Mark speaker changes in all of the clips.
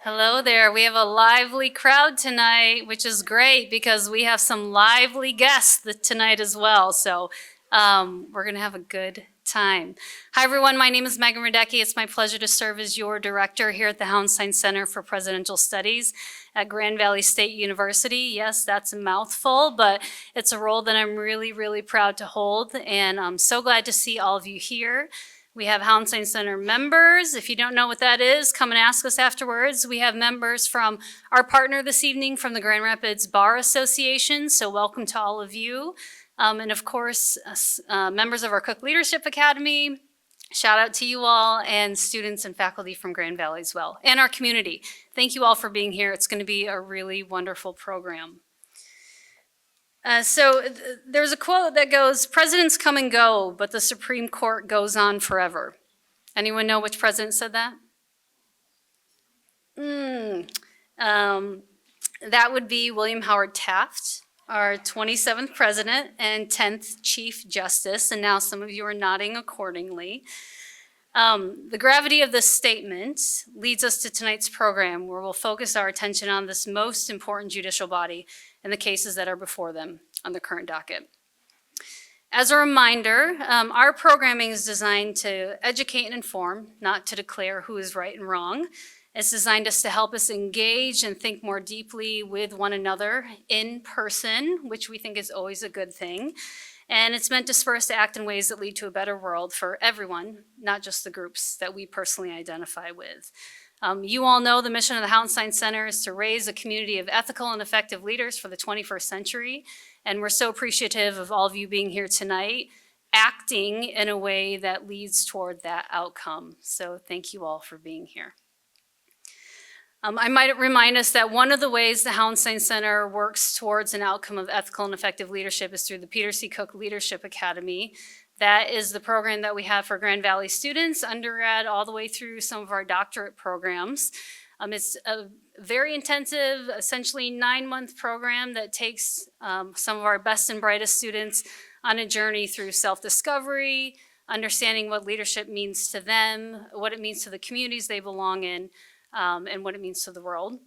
Speaker 1: Hello there. We have a lively crowd tonight, which is great because we have some lively guests tonight as well. So we're going to have a good time. Hi, everyone. My name is Megan Radecki. It's my pleasure to serve as your director here at the Hauenstein Center for Presidential Studies at Grand Valley State University. Yes, that's a mouthful, but it's a role that I'm really, really proud to hold. And I'm so glad to see all of you here. We have Hauenstein Center members. If you don't know what that is, come and ask us afterwards. We have members from our partner this evening from the Grand Rapids Bar Association, so welcome to all of you. And of course, members of our Cook Leadership Academy. Shout out to you all, and students and faculty from Grand Valley as well, and our community. Thank you all for being here. It's going to be a really wonderful program. There's a quote that goes, "Presidents come and go, but the Supreme Court goes on forever." Anyone know which president said that? That would be William Howard Taft, our 27th president and 10th Chief Justice, and now some of you are nodding accordingly. The gravity of this statement leads us to tonight's program, where we'll focus our attention on this most important judicial body and the cases that are before them on the current docket. As a reminder, our programming is designed to educate and inform, not to declare who is right and wrong. It's designed to help us engage and think more deeply with one another in person, which we think is always a good thing. And it's meant to spur us to act in ways that lead to a better world for everyone, not just the groups that we personally identify with. You all know the mission of the Hauenstein Center is to raise a community of ethical and effective leaders for the 21st century. And we're so appreciative of all of you being here tonight, acting in a way that leads toward that outcome. So thank you all for being here. I might remind us that one of the ways the Hauenstein Center works towards an outcome of ethical and effective leadership is through the Peter C. Cook Leadership Academy. That is the program that we have for Grand Valley students, undergrad, all the way through some of our doctorate programs. It's a very intensive, essentially 9-month program that takes some of our best and brightest students on a journey through self-discovery, understanding what leadership means to them, what it means to the communities they belong in, and what it means to the world.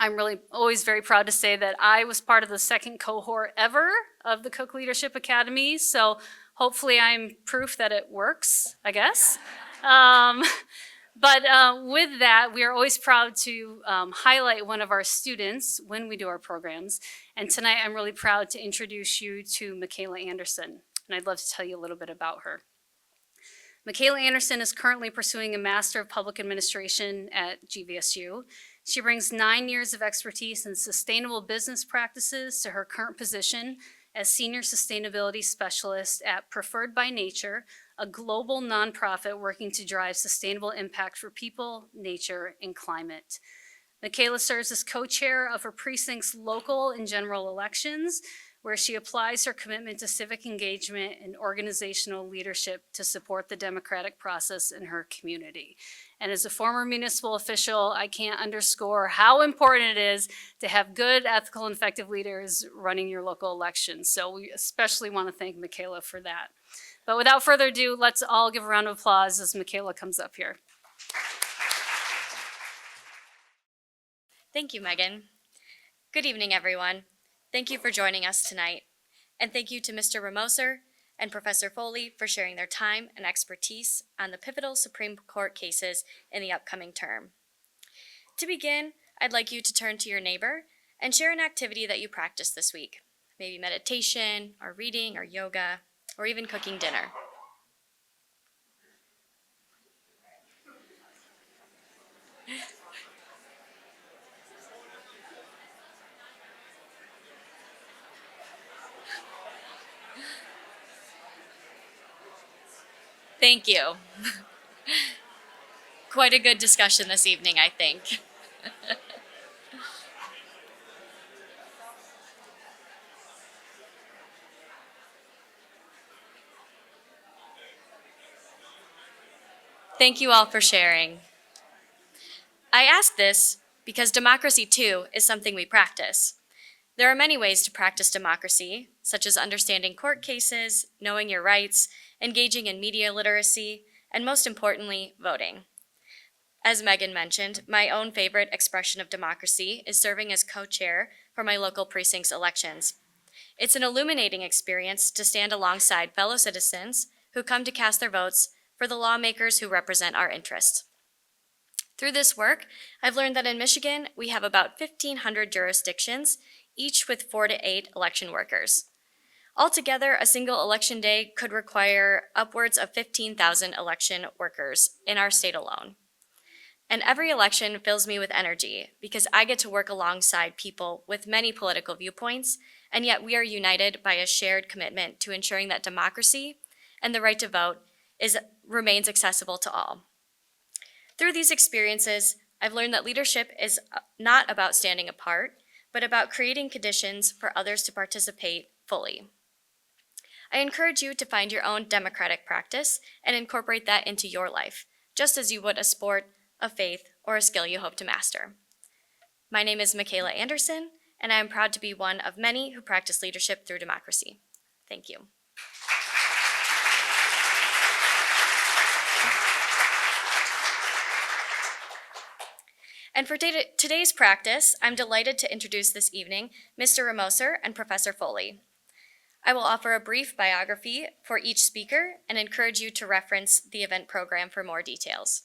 Speaker 1: I'm really always very proud to say that I was part of the second cohort ever of the Cook Leadership Academy, so hopefully I'm proof that it works, I guess. But with that, we are always proud to highlight one of our students when we do our programs. And tonight I'm really proud to introduce you to Michaela Anderson, and I'd love to tell you a little bit about her. Michaela Anderson is currently pursuing a Master of Public Administration at GVSU. She brings 9 years of expertise in sustainable business practices to her current position as Senior Sustainability Specialist at Preferred by Nature, a global nonprofit working to drive sustainable impact for people, nature, and climate. Michaela serves as co-chair of her precinct's local and general elections, where she applies her commitment to civic engagement and organizational leadership to support the democratic process in her community. And as a former municipal official, I can't underscore how important it is to have good, ethical, and effective leaders running your local elections. So we especially want to thank Michaela for that. But without further ado, let's all give a round of applause as Michaela comes up here.
Speaker 2: Thank you, Megan. Good evening, everyone. Thank you for joining us tonight. And thank you to Mr. Romoser and Professor Foley for sharing their time and expertise on the pivotal Supreme Court cases in the upcoming term. To begin, I'd like you to turn to your neighbor and share an activity that you practiced this week. Maybe meditation, or reading, or yoga, or even cooking dinner. Thank you. Quite a good discussion this evening, I think. Thank you all for sharing. I ask this because democracy, too, is something we practice. There are many ways to practice democracy, such as understanding court cases, knowing your rights, engaging in media literacy, and most importantly, voting. As Megan mentioned, my own favorite expression of democracy is serving as co-chair for my local precinct's elections. It's an illuminating experience to stand alongside fellow citizens who come to cast their votes for the lawmakers who represent our interests. Through this work, I've learned that in Michigan, we have about 1,500 jurisdictions, each with 4 to 8 election workers. Altogether, a single election day could require upwards of 15,000 election workers in our state alone. And every election fills me with energy because I get to work alongside people with many political viewpoints, and yet we are united by a shared commitment to ensuring that democracy and the right to vote remains accessible to all. Through these experiences, I've learned that leadership is not about standing apart, but about creating conditions for others to participate fully. I encourage you to find your own democratic practice and incorporate that into your life, just as you would a sport, a faith, or a skill you hope to master. My name is Michaela Anderson, and I am proud to be one of many who practice leadership through democracy. Thank you. And for today's practice, I'm delighted to introduce this evening Mr. Romoser and Professor Foley. I will offer a brief biography for each speaker and encourage you to reference the event program for more details.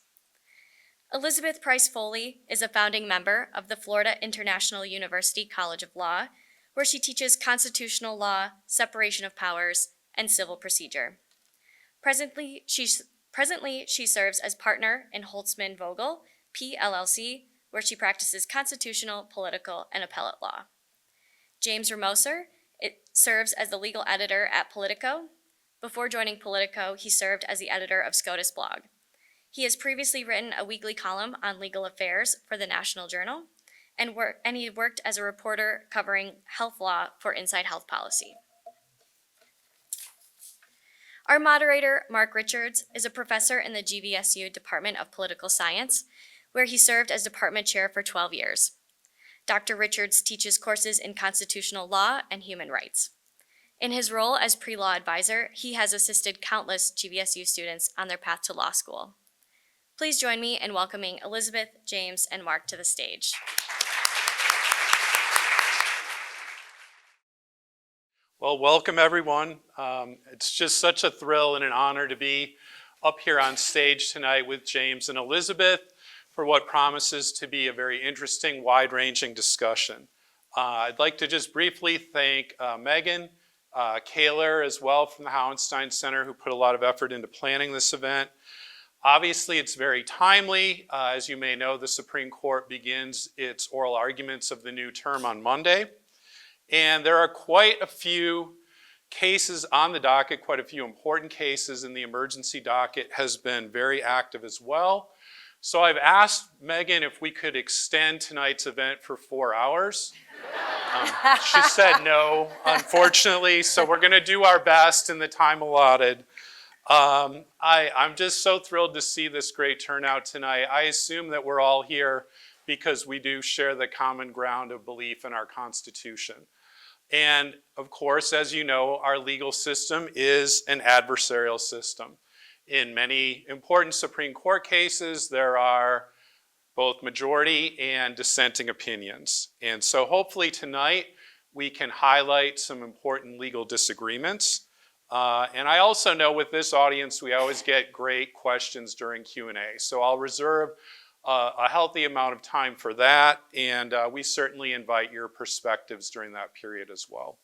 Speaker 2: Elizabeth Price Foley is a founding member of the Florida International University College of Law, where she teaches constitutional law, separation of powers, and civil procedure. Presently, she serves as partner in Holtzman Vogel, PLLC, where she practices constitutional, political, and appellate law. James Romoser serves as the legal editor at POLITICO. Before joining POLITICO, he served as the editor of SCOTUS blog. He has previously written a weekly column on legal affairs for the National Journal, and he worked as a reporter covering health law for Inside Health Policy. Our moderator, Mark Richards, is a professor in the GVSU Department of Political Science, where he served as department chair for 12 years. Dr. Richards teaches courses in constitutional law and human rights. In his role as pre-law advisor, he has assisted countless GVSU students on their path to law school. Please join me in welcoming Elizabeth, James, and Mark to the stage.
Speaker 3: Well, welcome everyone. It's just such a thrill and an honor to be up here on stage tonight with James and Elizabeth for what promises to be a very interesting, wide-ranging discussion. I'd like to just briefly thank Megan, Kaler as well from the Hauenstein Center, who put a lot of effort into planning this event. Obviously, it's very timely. As you may know, the Supreme Court begins its oral arguments of the new term on Monday. And there are quite a few cases on the docket, quite a few important cases, and the emergency docket has been very active as well. So I've asked Megan if we could extend tonight's event for 4 hours. She said no, unfortunately, so we're going to do our best in the time allotted. I'm just so thrilled to see this great turnout tonight. I assume that we're all here because we do share the common ground of belief in our Constitution. And of course, as you know, our legal system is an adversarial system. In many important Supreme Court cases, there are both majority and dissenting opinions. And so hopefully tonight we can highlight some important legal disagreements. And I also know with this audience, we always get great questions during Q&A. So I'll reserve a healthy amount of time for that, and we certainly invite your perspectives during that period as well.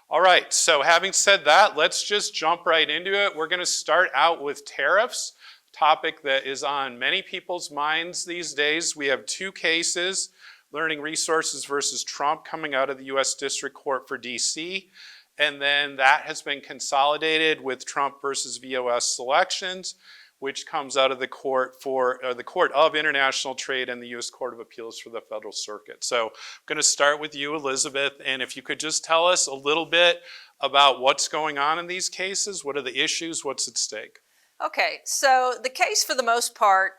Speaker 3: All right, so having said that, let's just jump right into it. We're going to start out with tariffs, a topic that is on many people's minds these days. We have two cases, Learning Resources versus Trump, coming out of the U.S. District Court for D.C., and then that has been consolidated with Trump versus VOS Selections, which comes out of the Court of International Trade and the U.S. Court of Appeals for the Federal Circuit. So I'm going to start with you, Elizabeth, and if you could just tell us a little bit about what's going on in these cases, what are the issues, what's at stake?
Speaker 4: Okay, so the case for the most part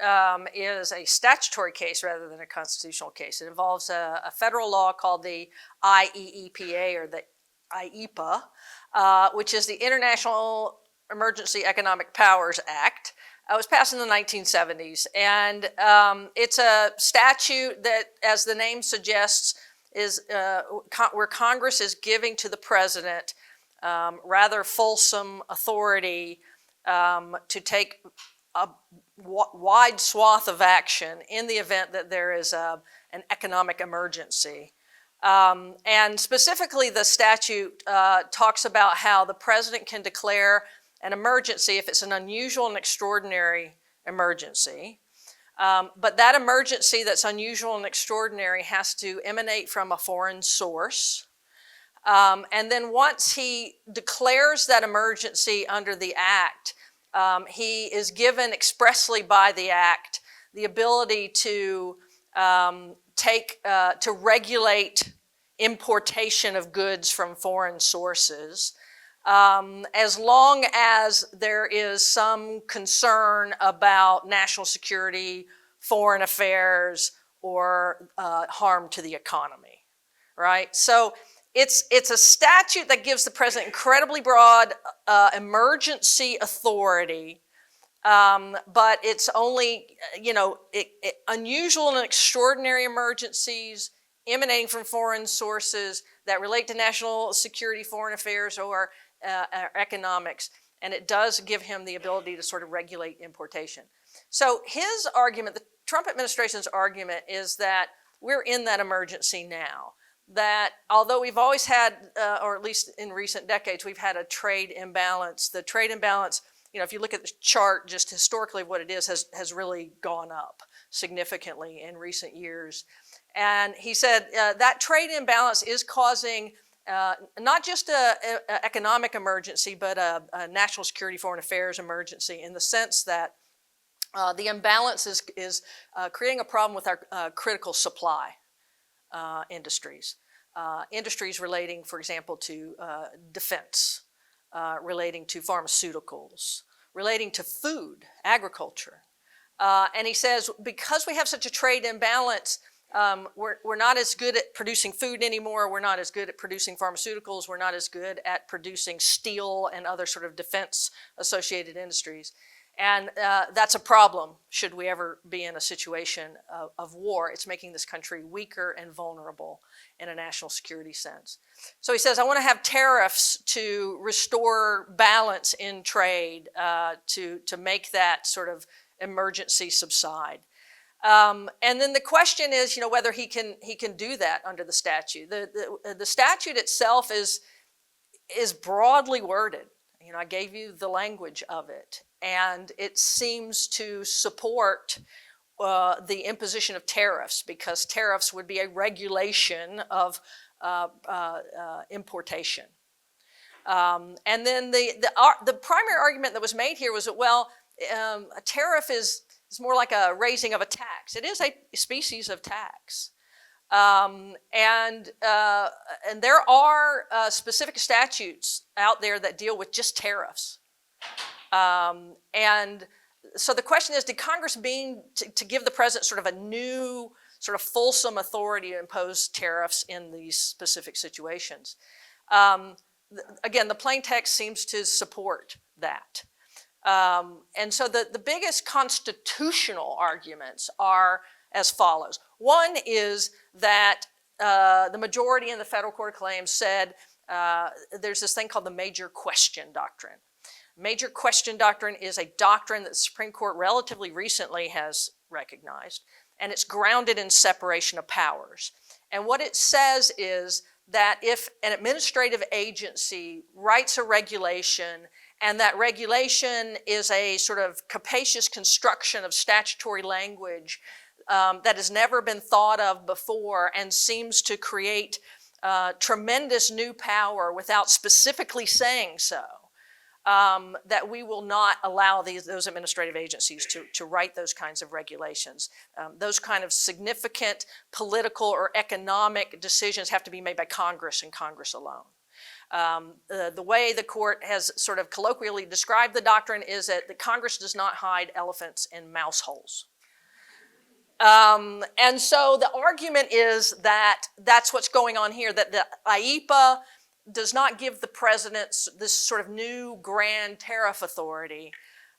Speaker 4: is a statutory case rather than a constitutional case. It involves a federal law called the IEEPA or the IEPA, which is the International Emergency Economic Powers Act. It was passed in the 1970s, and it's a statute that, as the name suggests, is where Congress is giving to the president rather fulsome authority to take a wide swath of action in the event that there is an economic emergency. And specifically, the statute talks about how the president can declare an emergency if it's an unusual and extraordinary emergency. But that emergency that's unusual and extraordinary has to emanate from a foreign source. And then once he declares that emergency under the Act, he is given expressly by the Act the ability to regulate importation of goods from foreign sources, as long as there is some concern about national security, foreign affairs, or harm to the economy, right? So it's a statute that gives the president incredibly broad emergency authority, but it's only, unusual and extraordinary emergencies emanating from foreign sources that relate to national security, foreign affairs, or economics, and it does give him the ability to sort of regulate importation. So his argument, the Trump administration's argument, is that we're in that emergency now. That although we've always had, or at least in recent decades, we've had a trade imbalance. The trade imbalance, if you look at the chart just historically what it is, has really gone up significantly in recent years. And he said that trade imbalance is causing not just an economic emergency, but a national security, foreign affairs emergency, in the sense that the imbalance is creating a problem with our critical supply industries. Industries relating, for example, to defense, relating to pharmaceuticals, relating to food, agriculture. And he says, because we have such a trade imbalance, we're not as good at producing food anymore. We're not as good at producing pharmaceuticals. We're not as good at producing steel and other sort of defense-associated industries. And that's a problem should we ever be in a situation of war. It's making this country weaker and vulnerable in a national security sense. So he says, I want to have tariffs to restore balance in trade, to make that sort of emergency subside. And then the question is, whether he can do that under the statute. The statute itself is broadly worded. I gave you the language of it, and it seems to support the imposition of tariffs, because tariffs would be a regulation of importation. And then the primary argument that was made here was that, a tariff is more like a raising of a tax. It is a species of tax. And there are specific statutes out there that deal with just tariffs. And so the question is, did Congress mean to give the president sort of a new, sort of fulsome authority to impose tariffs in these specific situations? Again, the plain text seems to support that. And so the biggest constitutional arguments are as follows. One is that the majority in the Federal Court of Claims said there's this thing called the major question doctrine. Major question doctrine is a doctrine that the Supreme Court relatively recently has recognized, and it's grounded in separation of powers. And what it says is that if an administrative agency writes a regulation, and that regulation is a sort of capacious construction of statutory language that has never been thought of before and seems to create tremendous new power without specifically saying so, that we will not allow those administrative agencies to write those kinds of regulations. Those kind of significant political or economic decisions have to be made by Congress and Congress alone. The way the court has sort of colloquially described the doctrine is that the Congress does not hide elephants in mouse holes. And so the argument is that that's what's going on here, that the IEPA does not give the president this sort of new grand tariff authority,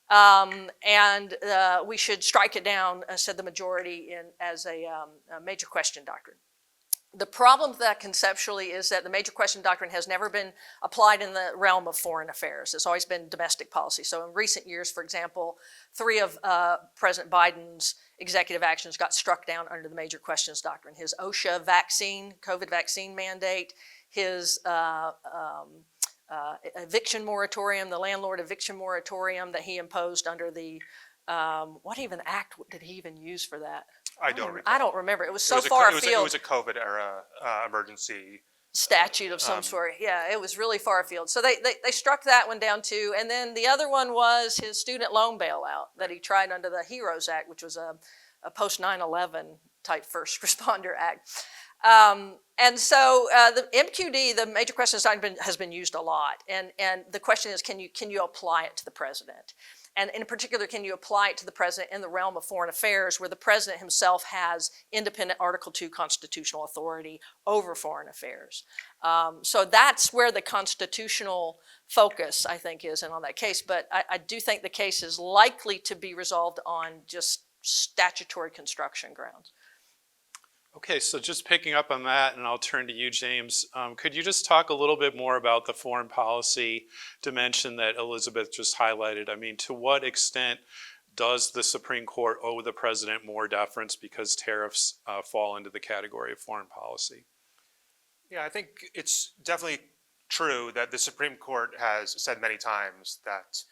Speaker 4: And we should strike it down, said the majority, as a major question doctrine. The problem with that conceptually is that the major question doctrine has never been applied in the realm of foreign affairs. It's always been domestic policy. So in recent years, for example, 3 of President Biden's executive actions got struck down under the major questions doctrine. His OSHA vaccine, COVID vaccine mandate, his eviction moratorium, the landlord eviction moratorium that he imposed under the, what even act did he even use for that?
Speaker 5: I don't recall.
Speaker 4: I don't remember. It was so far afield.
Speaker 5: It was a COVID era emergency
Speaker 4: statute of some sort. Yeah, it was really far afield. So they struck that one down too. And then the other one was his student loan bailout that he tried under the HEROES Act, which was a post 9/11 type first responder act. And so the MQD, the major questions doctrine, has been used a lot. And the question is, can you apply it to the president? And in particular, can you apply it to the president in the realm of foreign affairs, where the president himself has independent Article II constitutional authority over foreign affairs? So that's where the constitutional focus, I think, is on that case. But I do think the case is likely to be resolved on just statutory construction grounds.
Speaker 3: Okay, so just picking up on that, and I'll turn to you, James. Could you just talk a little bit more about the foreign policy dimension that Elizabeth just highlighted? I mean, to what extent does the Supreme Court owe the president more deference because tariffs fall into the category of foreign policy?
Speaker 5: Yeah, I think it's definitely true that the Supreme Court has said many times that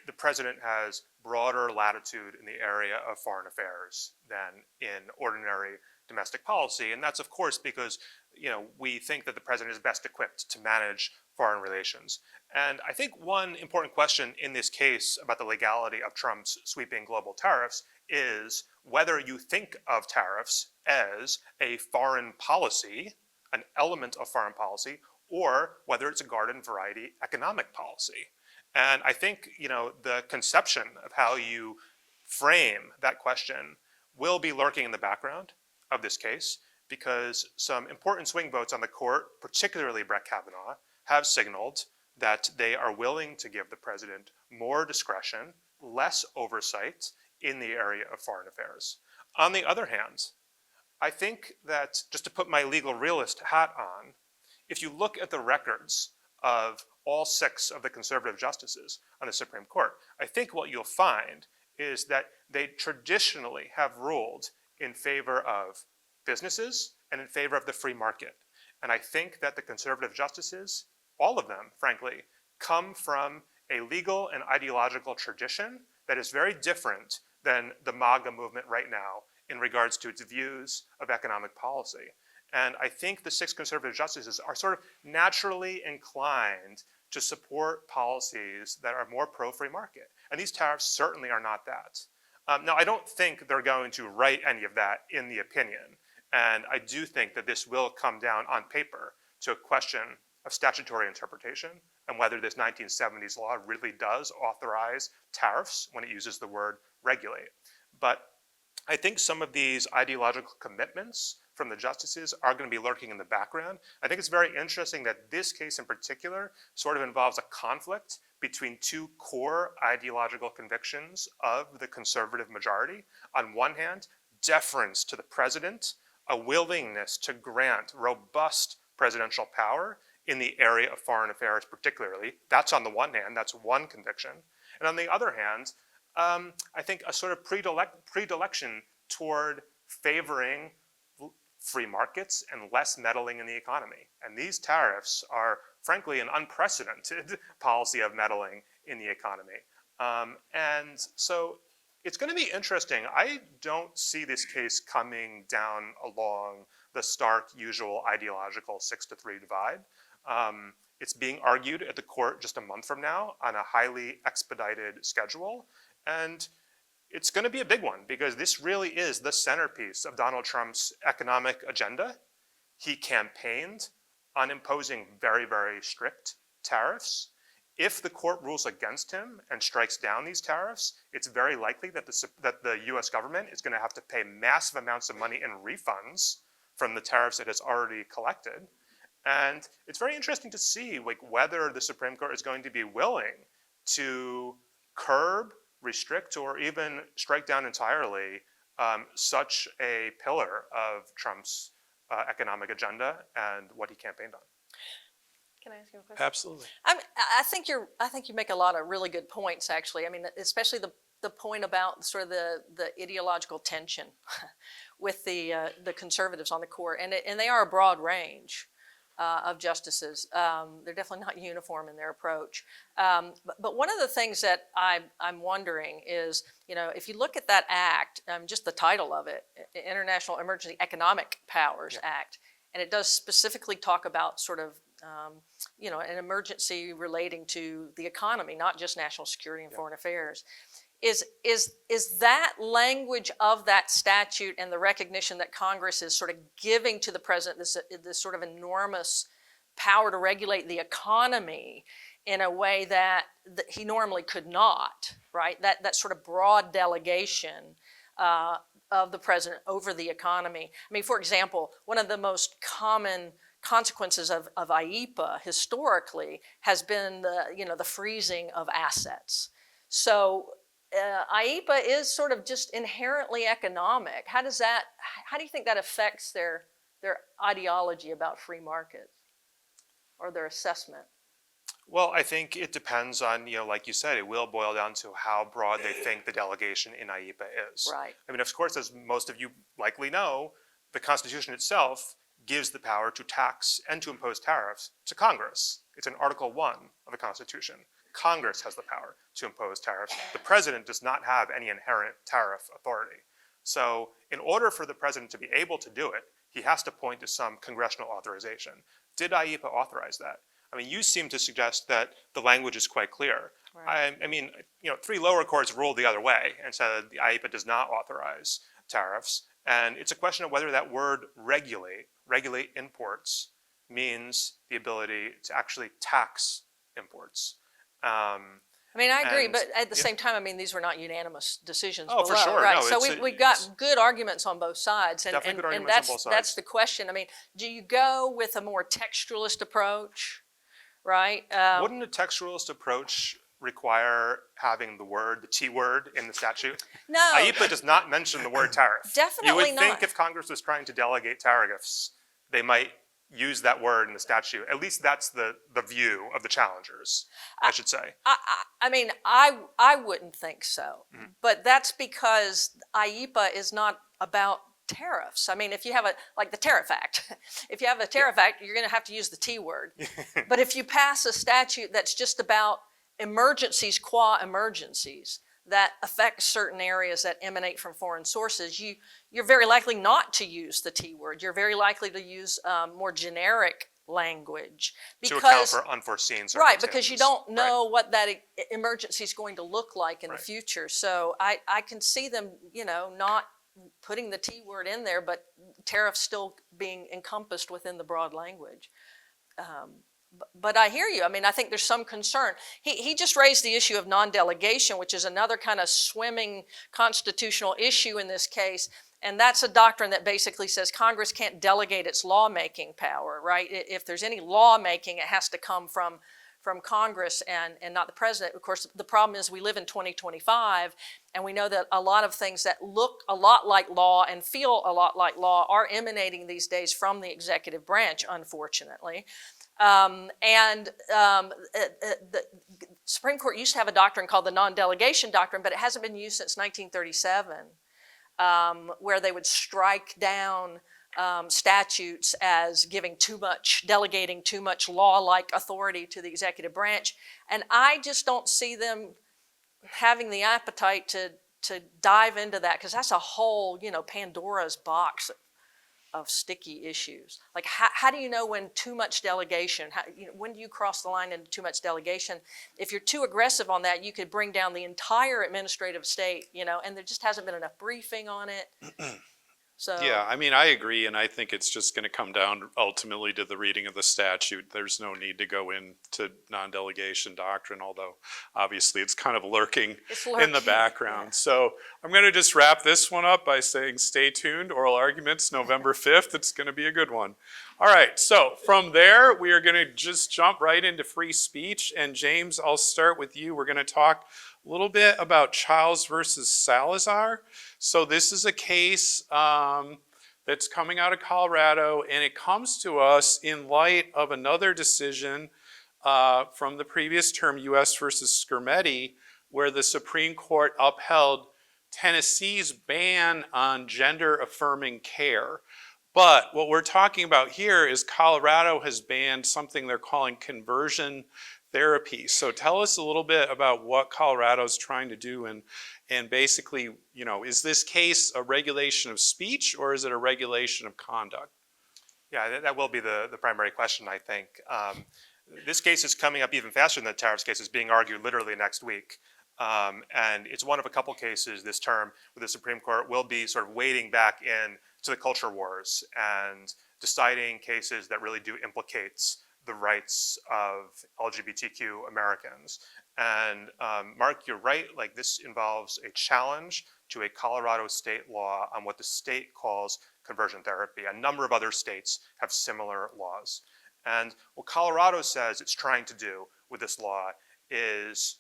Speaker 5: the president has broader latitude in the area of foreign affairs than in ordinary domestic policy. And that's, of course, because we think that the president is best equipped to manage foreign relations. And I think one important question in this case about the legality of Trump's sweeping global tariffs is whether you think of tariffs as a foreign policy, an element of foreign policy, or whether it's a garden variety economic policy. And I think the conception of how you frame that question will be lurking in the background of this case, because some important swing votes on the court, particularly Brett Kavanaugh, have signaled that they are willing to give the president more discretion, less oversight in the area of foreign affairs. On the other hand, I think that, just to put my legal realist hat on, if you look at the records of all 6 of the conservative justices on the Supreme Court, I think what you'll find is that they traditionally have ruled in favor of businesses and in favor of the free market. And I think that the conservative justices, all of them, frankly, come from a legal and ideological tradition that is very different than the MAGA movement right now in regards to its views of economic policy. And I think the 6 conservative justices are sort of naturally inclined to support policies that are more pro-free market. And these tariffs certainly are not that. Now, I don't think they're going to write any of that in the opinion. And I do think that this will come down on paper to a question of statutory interpretation and whether this 1970s law really does authorize tariffs when it uses the word regulate. But I think some of these ideological commitments from the justices are going to be lurking in the background. I think it's very interesting that this case in particular sort of involves a conflict between 2 core ideological convictions of the conservative majority. On one hand, deference to the president, a willingness to grant robust presidential power in the area of foreign affairs particularly. That's on the one hand, that's one conviction. And on the other hand, I think a sort of predilection toward favoring free markets and less meddling in the economy. And these tariffs are, frankly, an unprecedented policy of meddling in the economy. And so it's going to be interesting. I don't see this case coming down along the stark usual ideological 6-3 divide. It's being argued at the court just a month from now on a highly expedited schedule. And it's going to be a big one because this really is the centerpiece of Donald Trump's economic agenda. He campaigned on imposing very, very strict tariffs. If the court rules against him and strikes down these tariffs, it's very likely that the US government is going to have to pay massive amounts of money in refunds from the tariffs it has already collected. And it's very interesting to see whether the Supreme Court is going to be willing to curb restrict or even strike down entirely such a pillar of Trump's economic agenda and what he campaigned on.
Speaker 4: Can I ask you a question?
Speaker 3: Absolutely.
Speaker 4: I think you make a lot of really good points, actually. I mean, especially the point about sort of the ideological tension with the conservatives on the court, and they are a broad range of justices. They're definitely not uniform in their approach. But one of the things that I'm wondering is, if you look at that act, just the title of it, International Emergency Economic Powers Act, and it does specifically talk about sort of an emergency relating to the economy, not just national security and foreign affairs. Is that language of that statute and the recognition that Congress is sort of giving to the president this sort of enormous power to regulate the economy in a way that he normally could not, right? That sort of broad delegation of the president over the economy. I mean, for example, one of the most common consequences of IEPA historically has been the freezing of assets. So IEPA is sort of just inherently economic. How do you think that affects their ideology about free markets or their assessment?
Speaker 5: Well, I think it depends on, like you said, it will boil down to how broad they think the delegation in IEPA is.
Speaker 4: Right.
Speaker 5: I mean, of course, as most of you likely know, the Constitution itself gives the power to tax and to impose tariffs to Congress. It's in Article 1 of the Constitution. Congress has the power to impose tariffs. The president does not have any inherent tariff authority. So in order for the president to be able to do it, he has to point to some congressional authorization. Did IEPA authorize that? I mean, you seem to suggest that the language is quite clear.
Speaker 4: Right.
Speaker 5: I mean, 3 lower courts ruled the other way and said the IEPA does not authorize tariffs. And it's a question of whether that word regulate imports, means the ability to actually tax imports.
Speaker 4: I mean, I agree, but at the same time, I mean, these were not unanimous decisions below,
Speaker 5: for sure.
Speaker 4: right?
Speaker 5: No,
Speaker 4: so we've got good arguments on both sides, and
Speaker 5: definitely good arguments on both
Speaker 4: that's
Speaker 5: sides.
Speaker 4: the question. I mean, do you go with a more textualist approach, right?
Speaker 5: Wouldn't a textualist approach require having the T word in the statute?
Speaker 4: No.
Speaker 5: IEPA does not mention the word tariff.
Speaker 4: Definitely
Speaker 5: You would
Speaker 4: not.
Speaker 5: think if Congress was trying to delegate tariffs, they might use that word in the statute. At least that's the view of the challengers, I should say.
Speaker 4: I mean, I wouldn't think so, but that's because IEPA is not about tariffs. I mean, if you have like the Tariff Act, if you have a Tariff Act, you're going to have to use the T word. But if you pass a statute that's just about emergencies qua emergencies that affect certain areas that emanate from foreign sources, you're very likely not to use the T word. You're very likely to use more generic language
Speaker 5: To account for unforeseen circumstances.
Speaker 4: right, because you don't know what that emergency is going to look like in the future. So I can see them, not putting the T word in there, but tariffs still being encompassed within the broad language. But I hear you. I mean, I think there's some concern. He just raised the issue of non-delegation, which is another kind of swimming constitutional issue in this case. And that's a doctrine that basically says Congress can't delegate its lawmaking power, right? If there's any lawmaking, it has to come from Congress and not the president. Of course, the problem is we live in 2025, and we know that a lot of things that look a lot like law and feel a lot like law are emanating these days from the executive branch, unfortunately. The Supreme Court used to have a doctrine called the non-delegation doctrine, but it hasn't been used since 1937, where they would strike down statutes as delegating too much law-like authority to the executive branch. And I just don't see them having the appetite to dive into that, because that's a whole, Pandora's box of sticky issues. Like, how do you know when too much delegation, when do you cross the line into too much delegation? If you're too aggressive on that, you could bring down the entire administrative state, and there just hasn't been enough briefing on it. So
Speaker 3: Yeah, I mean, I agree, and I think it's just going to come down ultimately to the reading of the statute. There's no need to go into non-delegation doctrine, although obviously it's kind of lurking in the background.
Speaker 4: Yeah.
Speaker 3: So I'm going to just wrap this one up by saying stay tuned. Oral arguments November 5th. It's going to be a good one. All right, so from there, we are going to just jump right into free speech. And James, I'll start with you. We're going to talk A little bit about Childs versus Salazar. So this is a case that's coming out of Colorado, and it comes to us in light of another decision from the previous term, U.S. versus Skermeti, where the Supreme Court upheld Tennessee's ban on gender-affirming care. But what we're talking about here is Colorado has banned something they're calling conversion therapy. So tell us a little bit about what Colorado's trying to do, and basically, is this case a regulation of speech or is it a regulation of conduct?
Speaker 5: Yeah, that will be the primary question, I think. This case is coming up even faster than the tariffs case. Is being argued literally next week. And it's one of a couple cases this term where the Supreme Court will be sort of wading back in to the culture wars and deciding cases that really do implicate the rights of LGBTQ Americans. And Mark, you're right, like this involves a challenge to a Colorado state law on what the state calls conversion therapy. A number of other states have similar laws. And what Colorado says it's trying to do with this law is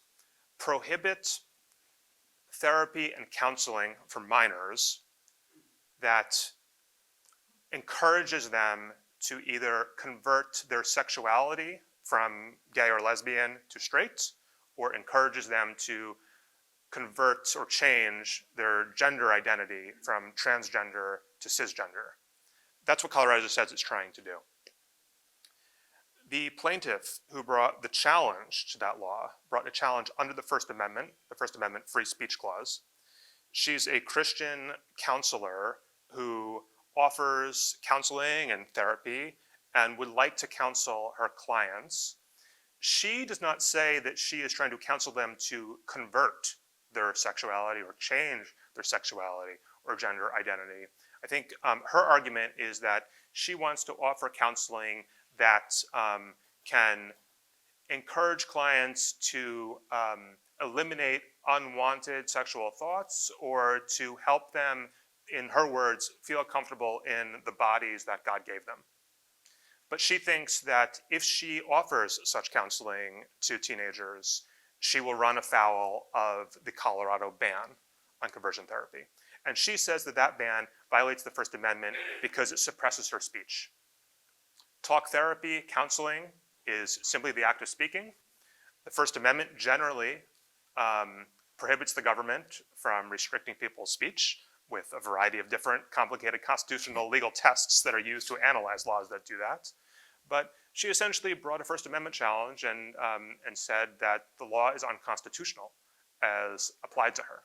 Speaker 5: prohibit therapy and counseling for minors that encourages them to either convert their sexuality from gay or lesbian to straight, or encourages them to convert or change their gender identity from transgender to cisgender. That's what Colorado says it's trying to do. The plaintiff who brought the challenge to that law brought a challenge under the First Amendment free speech clause. She's a Christian counselor who offers counseling and therapy and would like to counsel her clients. She does not say that she is trying to counsel them to convert their sexuality or change their sexuality or gender identity. I think her argument is that she wants to offer counseling that can encourage clients to eliminate unwanted sexual thoughts or to help them, in her words, feel comfortable in the bodies that God gave them. But she thinks that if she offers such counseling to teenagers, she will run afoul of the Colorado ban on conversion therapy. And she says that that ban violates the First Amendment because it suppresses her speech. Talk therapy, counseling is simply the act of speaking. The First Amendment generally prohibits the government from restricting people's speech with a variety of different complicated constitutional legal tests that are used to analyze laws that do that. But she essentially brought a First Amendment challenge and said that the law is unconstitutional as applied to her.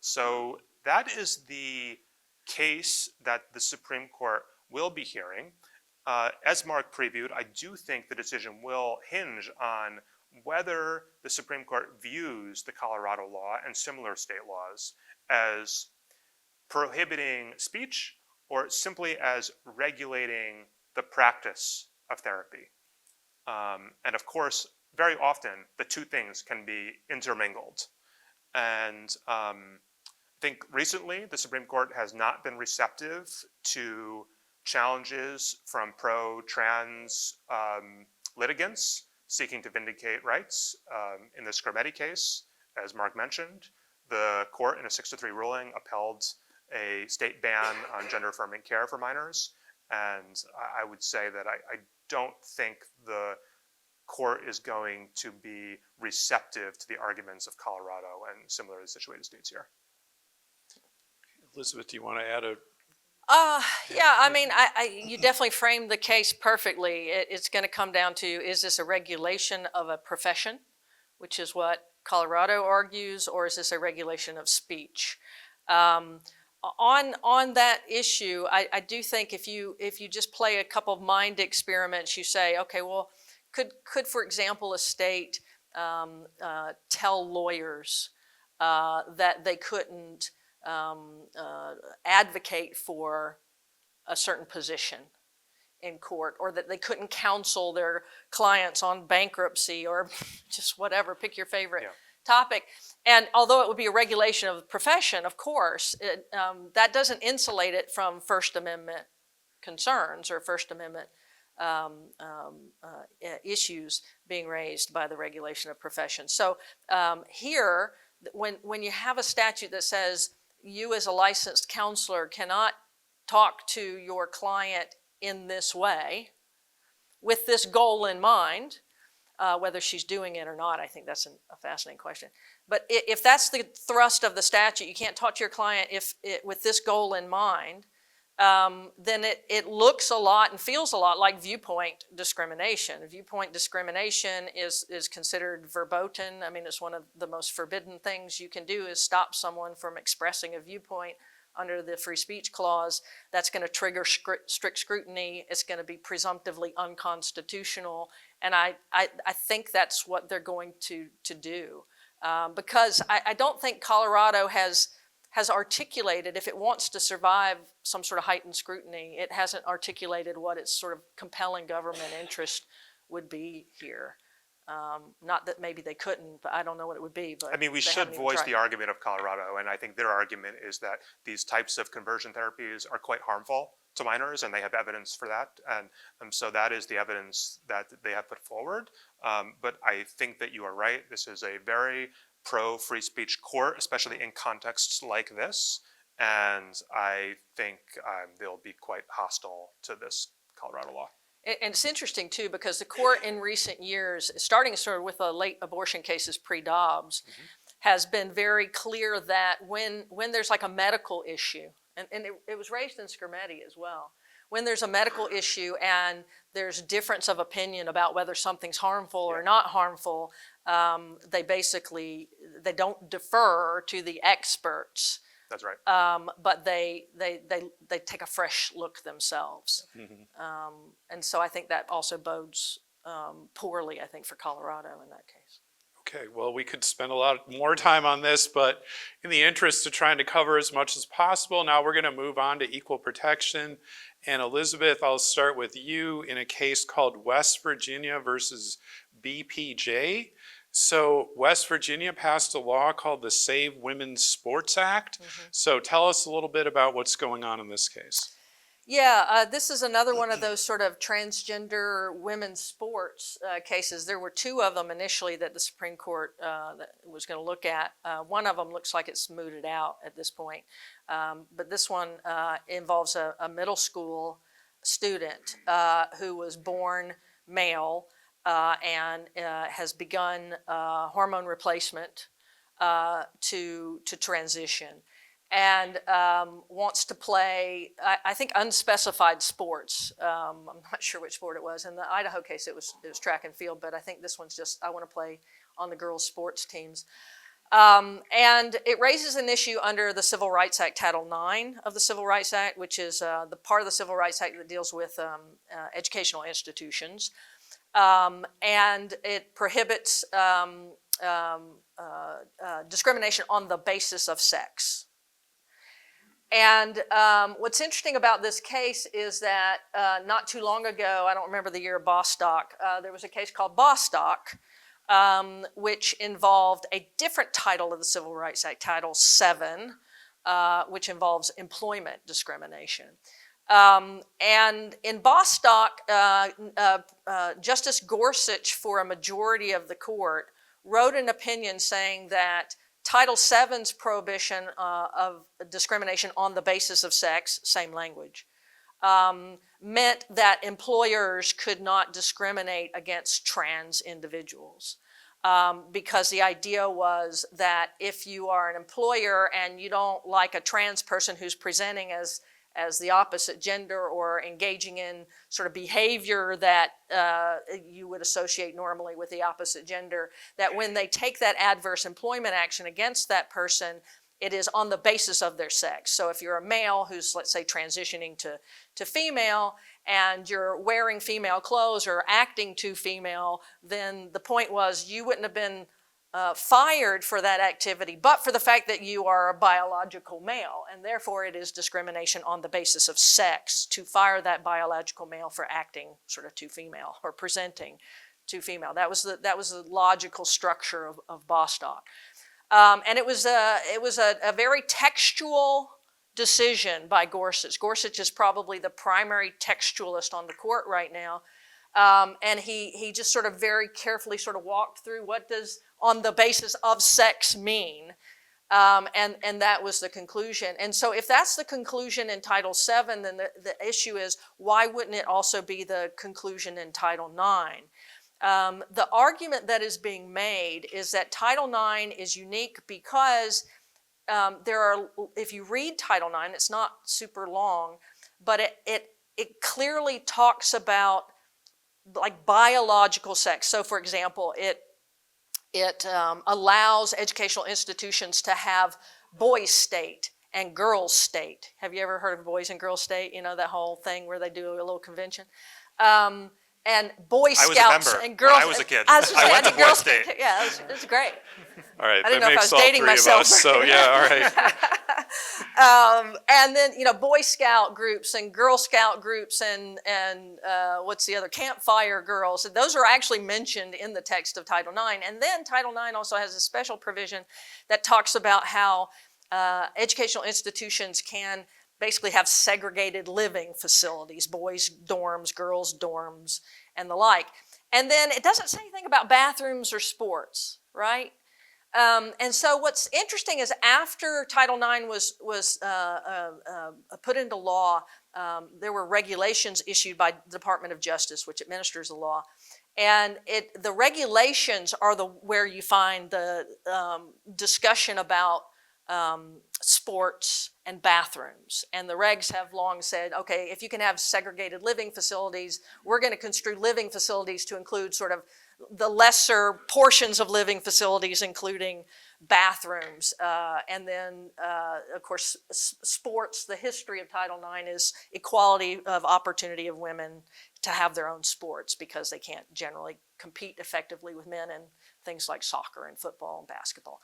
Speaker 5: So that is the case that the Supreme Court will be hearing. As Mark previewed, I do think the decision will hinge on whether the Supreme Court views the Colorado law and similar state laws as prohibiting speech or simply as regulating the practice of therapy. And of course, very often the two things can be intermingled. And I think recently the Supreme Court has not been receptive to challenges from pro-trans litigants seeking to vindicate rights. In the Skermeti case, as Mark mentioned, the court in a 6-3 ruling upheld a state ban on gender-affirming care for minors. And I would say that I don't think the court is going to be receptive to the arguments of Colorado and similarly situated states here.
Speaker 3: Elizabeth, do you want to add a?
Speaker 4: Yeah, I mean, you definitely framed the case perfectly. It's going to come down to, is this a regulation of a profession, which is what Colorado argues, or is this a regulation of speech? On that issue, I do think if you just play a couple of mind experiments, you say, okay, well, could for example, a state tell lawyers that they couldn't advocate for a certain position in court, or that they couldn't counsel their clients on bankruptcy or just whatever, pick your favorite topic. And although it would be a regulation of the profession, of course, that doesn't insulate it from First Amendment concerns or First Amendment issues being raised by the regulation of profession. So here, when you have a statute that says you as a licensed counselor cannot talk to your client in this way with this goal in mind, whether she's doing it or not, I think that's a fascinating question. But if that's the thrust of the statute, you can't talk to your client with this goal in mind, then it looks a lot and feels a lot like viewpoint discrimination. Viewpoint discrimination is considered verboten. I mean, it's one of the most forbidden things you can do is stop someone from expressing a viewpoint under the free speech clause. That's going to trigger strict scrutiny. It's going to be presumptively unconstitutional. And I think that's what they're going to do. Because I don't think Colorado has articulated, if it wants to survive some sort of heightened scrutiny, it hasn't articulated what its sort of compelling government interest would be here. Not that maybe they couldn't, but I don't know what it would be. But
Speaker 5: I mean, we should voice the argument of Colorado, and I think their argument is that these types of conversion therapies are quite harmful to minors, and they have evidence for that, and so that is the evidence that they have put forward. But I think that you are right. This is a very pro-free speech court, especially in contexts like this, and I think they'll be quite hostile to this Colorado law.
Speaker 4: And it's interesting too, because the court in recent years, starting sort of with the late abortion cases pre-Dobbs, has been very clear that when there's like a medical issue, and it was raised in Scarametti as well, when there's a medical issue and there's difference of opinion about whether something's harmful or not harmful, they don't defer to the experts.
Speaker 5: That's right.
Speaker 4: But they take a fresh look themselves. And so I think that also bodes poorly, I think, for Colorado in that case.
Speaker 3: Okay, well, we could spend a lot more time on this, but in the interest of trying to cover as much as possible, now we're going to move on to equal protection. And Elizabeth, I'll start with you in a case called West Virginia versus BPJ. So West Virginia passed a law called the Save Women's Sports Act. So tell us a little bit about what's going on in this case.
Speaker 4: Yeah, this is another one of those sort of transgender women's sports cases. There were two of them initially that the Supreme Court that was going to look at. One of them looks like it's mooted out at this point. But this one involves a middle school student who was born male and has begun hormone replacement to transition. And wants to play, I think, unspecified sports. I'm not sure which sport it was. In the Idaho case, it was track and field, but I think this one's just, I want to play on the girls' sports teams. And it raises an issue under the Civil Rights Act, Title IX of the Civil Rights Act, which is the part of the Civil Rights Act that deals with educational institutions. And it prohibits discrimination on the basis of sex. And what's interesting about this case is that not too long ago, I don't remember the year of Bostock, there was a case called Bostock, which involved a different title of the Civil Rights Act, Title VII, which involves employment discrimination. And in Bostock, Justice Gorsuch, for a majority of the court, wrote an opinion saying that Title VII's prohibition of discrimination on the basis of sex, same language, meant that employers could not discriminate against trans individuals. Because the idea was that if you are an employer and you don't like a trans person who's presenting as the opposite gender or engaging in sort of behavior that you would associate normally with the opposite gender, that when they take that adverse employment action against that person, it is on the basis of their sex. So if you're a male who's, let's say, transitioning to female and you're wearing female clothes or acting to female, then the point was you wouldn't have been fired for that activity, but for the fact that you are a biological male, and therefore it is discrimination on the basis of sex to fire that biological male for acting sort of to female or presenting to female. That was the logical structure of Bostock, and it was a very textual decision by Gorsuch. Gorsuch is probably the primary textualist on the court right now. And he just sort of very carefully sort of walked through what does on the basis of sex mean? And that was the conclusion. And so if that's the conclusion in Title VII, then the issue is, why wouldn't it also be the conclusion in Title IX? The argument that is being made is that Title IX is unique because if you read Title IX, it's not super long, but it clearly talks about like biological sex. So for example, it allows educational institutions to have boys' state and girls' state. Have you ever heard of boys and girls' state? You know, that whole thing where they do a little convention. And Boy Scouts and Girls.
Speaker 5: When I was a kid. I went to Boy State.
Speaker 4: Yeah, it was great.
Speaker 3: All right,
Speaker 4: I didn't
Speaker 3: that
Speaker 4: know if I
Speaker 3: makes
Speaker 4: was
Speaker 3: all
Speaker 4: dating
Speaker 3: three
Speaker 4: myself.
Speaker 3: of us. So yeah, all right.
Speaker 4: And then, you know, Boy Scout groups and Girl Scout groups and what's the other, Campfire Girls. Those are actually mentioned in the text of Title IX. And then Title IX also has a special provision that talks about how educational institutions can basically have segregated living facilities, boys' dorms, girls' dorms, and the like. And then it doesn't say anything about bathrooms or sports, right? And so what's interesting is after Title IX was put into law, there were regulations issued by the Department of Justice, which administers the law. And the regulations are where you find the discussion about sports and bathrooms. And the regs have long said, okay, if you can have segregated living facilities, we're going to construe living facilities to include sort of the lesser portions of living facilities, including bathrooms. And then, of course, sports, the history of Title IX is equality of opportunity of women to have their own sports because they can't generally compete effectively with men in things like soccer and football and basketball.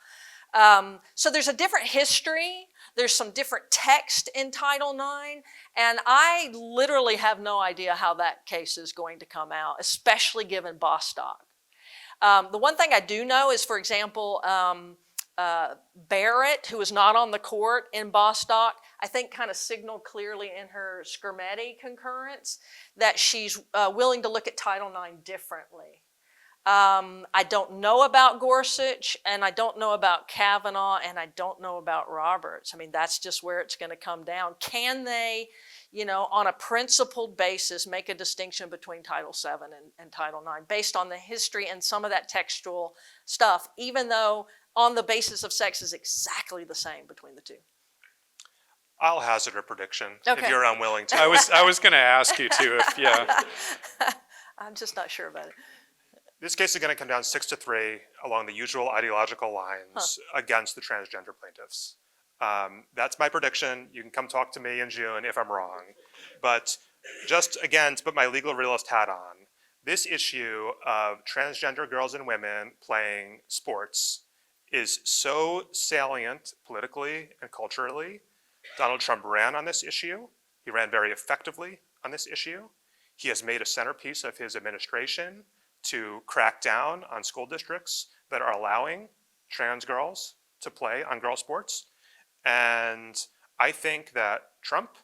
Speaker 4: So there's a different history, there's some different text in Title IX, and I literally have no idea how that case is going to come out, especially given Bostock. The one thing I do know is, for example, Barrett, who was not on the court in Bostock, I think kind of signaled clearly in her Schermetti concurrence that she's willing to look at Title IX differently. I don't know about Gorsuch, and I don't know about Kavanaugh, and I don't know about Roberts. I mean, that's just where it's going to come down. Can they, you know, on a principled basis, make a distinction between Title VII and Title IX based on the history and some of that textual stuff, even though on the basis of sex is exactly the same between the two?
Speaker 5: I'll hazard a prediction
Speaker 4: Okay.
Speaker 5: if you're unwilling to.
Speaker 3: I was going to ask you to, if yeah.
Speaker 4: I'm just not sure about it.
Speaker 5: This case is going to come down 6-3 along the usual ideological lines against the transgender plaintiffs. That's my prediction. You can come talk to me in June if I'm wrong. But just again, to put my legal realist hat on, this issue of transgender girls and women playing sports is so salient politically and culturally. Donald Trump ran on this issue. He ran very effectively on this issue. He has made a centerpiece of his administration to crack down on school districts that are allowing trans girls to play on girl sports. And I think that Trump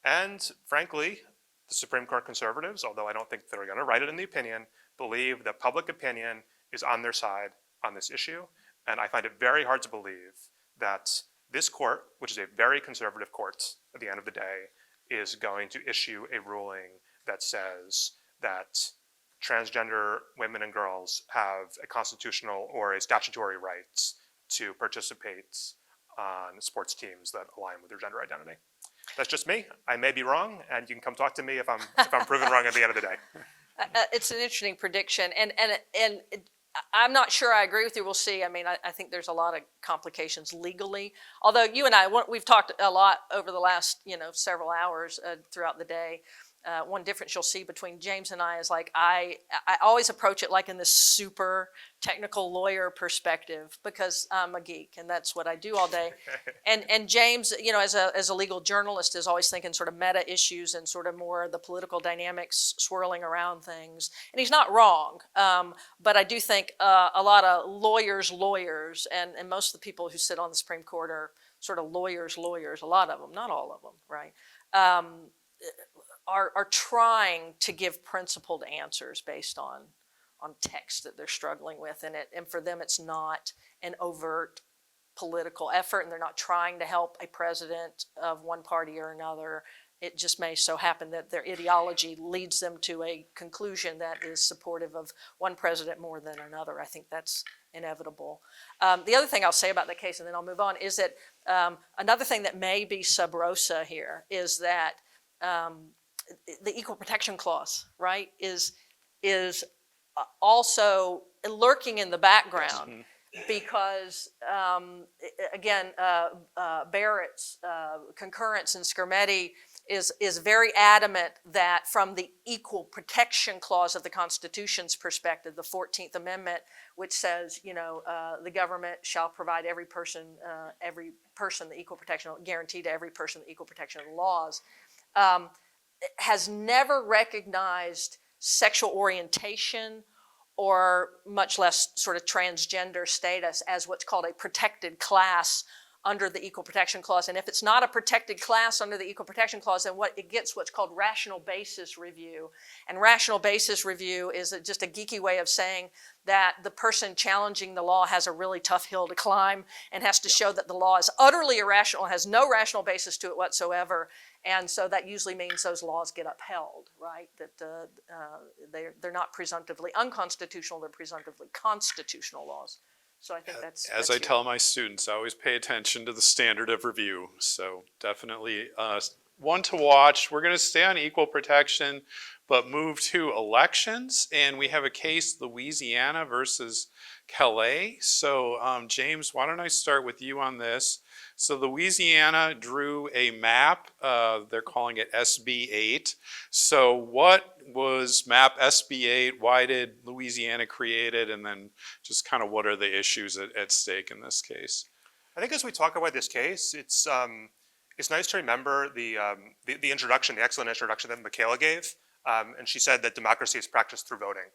Speaker 5: and, frankly, the Supreme Court conservatives, although I don't think they're going to write it in the opinion, believe that public opinion is on their side on this issue. And I find it very hard to believe that this court, which is a very conservative court at the end of the day, is going to issue a ruling that says that transgender women and girls have a constitutional or a statutory right to participate on sports teams that align with their gender identity. That's just me. I may be wrong, and you can come talk to me if I'm proven wrong at the end of the day.
Speaker 4: It's an interesting prediction, and I'm not sure I agree with you. We'll see. I mean, I think there's a lot of complications legally. Although you and I, we've talked a lot over the last, several hours throughout the day. One difference you'll see between James and I is like I always approach it like in this super technical lawyer perspective because I'm a geek and that's what I do all day. And James, as a legal journalist, is always thinking sort of meta issues and sort of more the political dynamics swirling around things. And he's not wrong, but I do think a lot of lawyers, and most of the people who sit on the Supreme Court are sort of lawyers. A lot of them, not all of them, right? Are trying to give principled answers based on text that they're struggling with, and for them it's not an overt political effort, and they're not trying to help a president of one party or another. It just may so happen that their ideology leads them to a conclusion that is supportive of one president more than another. I think that's inevitable. The other thing I'll say about the case, and then I'll move on, is that another thing that may be sub rosa here is that the Equal Protection Clause, right, is also lurking in the background. Because, again, Barrett's concurrence in Skermeti is very adamant that from the Equal Protection Clause of the Constitution's perspective, the 14th Amendment, which says, the government shall provide every person the equal protection, guaranteed to every person the equal protection of the laws, has never recognized sexual orientation or much less sort of transgender status as what's called a protected class under the Equal Protection Clause. And if it's not a protected class under the Equal Protection Clause, then it gets what's called rational basis review. And rational basis review is just a geeky way of saying that the person challenging the law has a really tough hill to climb and has to show that the law is utterly irrational, has no rational basis to it whatsoever. And so that usually means those laws get upheld, right? That they're not presumptively unconstitutional, they're presumptively constitutional laws. So I think
Speaker 3: As I tell my students, I always pay attention to the standard of review. So definitely one to watch. We're going to stay on equal protection, but move to elections. And we have a case, Louisiana versus Calais. So James, why don't I start with you on this? So Louisiana drew a map, they're calling it SB 8. So what was map SB 8? Why did Louisiana create it? And then just kind of what are the issues at stake in this case?
Speaker 5: I think as we talk about this case, it's nice to remember the introduction, the excellent introduction that Michaela gave. And she said that democracy is practiced through voting.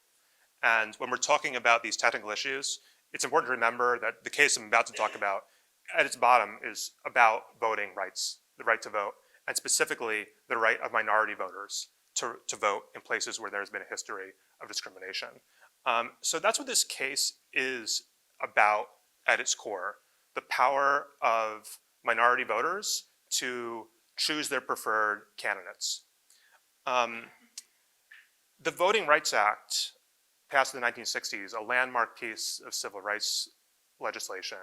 Speaker 5: And when we're talking about these technical issues, it's important to remember that the case I'm about to talk about at its bottom is about voting rights, the right to vote, and specifically the right of minority voters to vote in places where there's been a history of discrimination. So that's what this case is about at its core, the power of minority voters to choose their preferred candidates. The Voting Rights Act, passed in the 1960s, a landmark piece of civil rights legislation,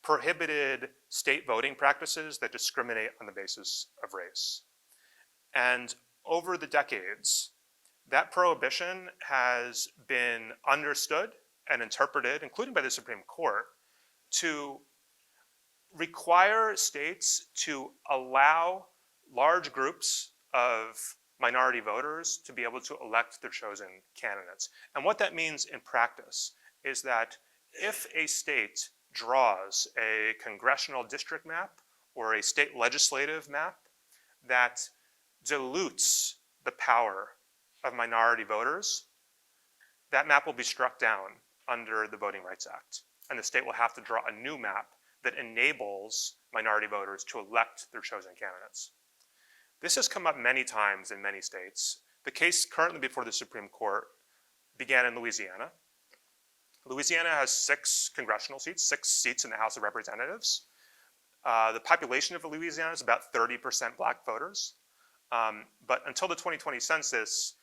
Speaker 5: prohibited state voting practices that discriminate on the basis of race. And over the decades, that prohibition has been understood and interpreted, including by the Supreme Court, to require states to allow large groups of minority voters to be able to elect their chosen candidates. And what that means in practice is that if a state draws a congressional district map or a state legislative map that dilutes the power of minority voters, that map will be struck down under the Voting Rights Act. And the state will have to draw a new map that enables minority voters to elect their chosen candidates. This has come up many times in many states. The case currently before the Supreme Court began in Louisiana. Louisiana has 6 congressional seats, 6 seats in the House of Representatives. The population of Louisiana is about 30% black voters. But until the 2020 census,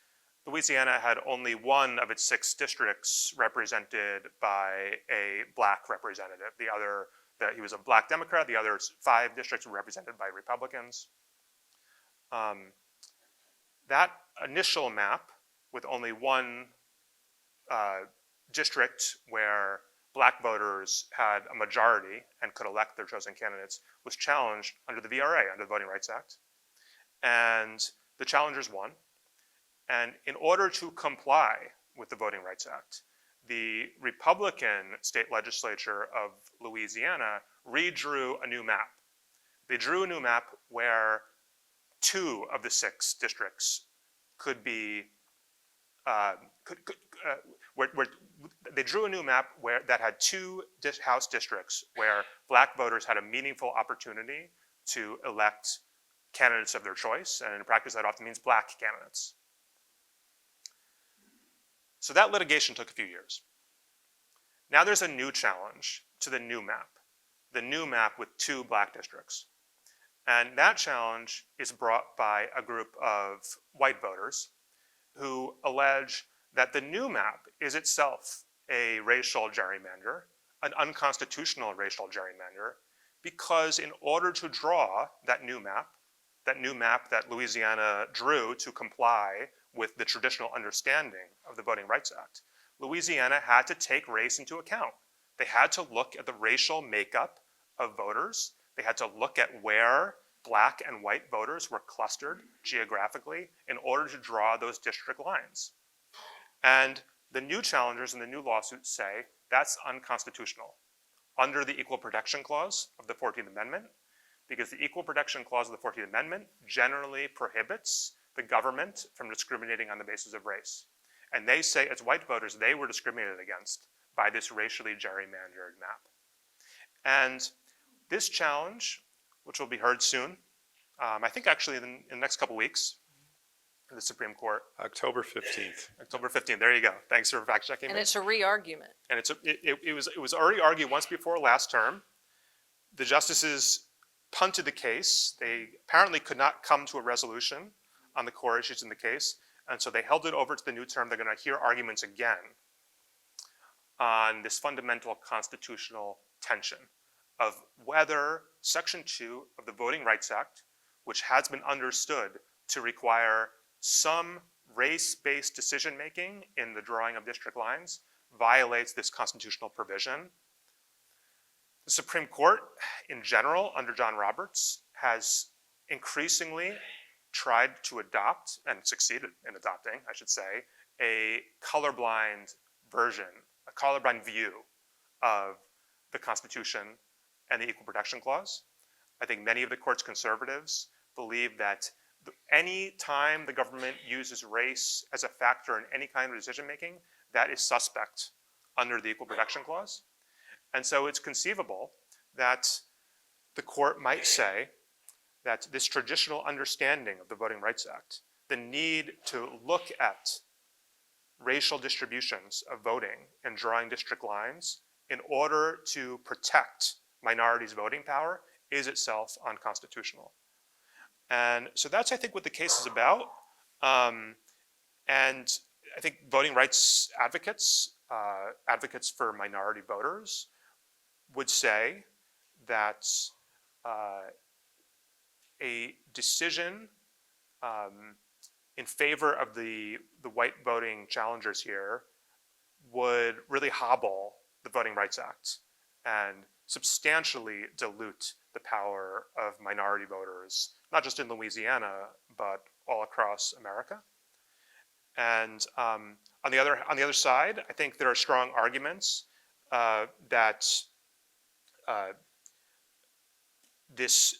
Speaker 5: Louisiana had only one of its 6 districts represented by a black representative. He was a black Democrat. The other 5 districts were represented by Republicans. That initial map, with only one district where black voters had a majority and could elect their chosen candidates, was challenged under the VRA, under the Voting Rights Act. And the challengers won. And in order to comply with the Voting Rights Act, the Republican state legislature of Louisiana redrew a new map. They drew a new map where 2 of the 6 districts could be, they drew a new map that had 2 House districts where black voters had a meaningful opportunity to elect candidates of their choice, and in practice that often means black candidates. So that litigation took a few years. Now there's a new challenge to the new map with 2 black districts. And that challenge is brought by a group of white voters who allege that the new map is itself a racial gerrymander, an unconstitutional racial gerrymander, because in order to draw that new map that Louisiana drew to comply with the traditional understanding of the Voting Rights Act, Louisiana had to take race into account. They had to look at the racial makeup of voters. They had to look at where black and white voters were clustered geographically in order to draw those district lines. And the new challengers in the new lawsuits say that's unconstitutional under the Equal Protection Clause of the 14th Amendment, because the Equal Protection Clause of the 14th Amendment generally prohibits the government from discriminating on the basis of race. And they say as white voters, they were discriminated against by this racially gerrymandered map. And this challenge, which will be heard soon, I think actually in the next couple weeks, in the Supreme Court.
Speaker 3: October 15th.
Speaker 5: October 15th, there you go. Thanks for fact checking me.
Speaker 4: And it's a re-argument.
Speaker 5: And it was already argued once before last term. The justices punted the case. They apparently could not come to a resolution on the core issues in the case. And so they held it over to the new term. They're going to hear arguments again on this fundamental constitutional tension of whether Section 2 of the Voting Rights Act, which has been understood to require some race-based decision-making in the drawing of district lines, violates this constitutional provision. The Supreme Court, in general, under John Roberts, has increasingly tried to adopt, and succeeded in adopting, I should say, a colorblind version, a colorblind view of the Constitution and the Equal Protection Clause. I think many of the court's conservatives believe that any time the government uses race as a factor in any kind of decision-making, that is suspect under the Equal Protection Clause. And so it's conceivable that the court might say that this traditional understanding of the Voting Rights Act, the need to look at racial distributions of voting and drawing district lines in order to protect minorities' voting power, is itself unconstitutional. And so that's, I think, what the case is about. And I think voting rights advocates, advocates for minority voters, would say that a decision in favor of the white voting challengers here would really hobble the Voting Rights Act and substantially dilute the power of minority voters, not just in Louisiana, but all across America. And on the other side, I think there are strong arguments that this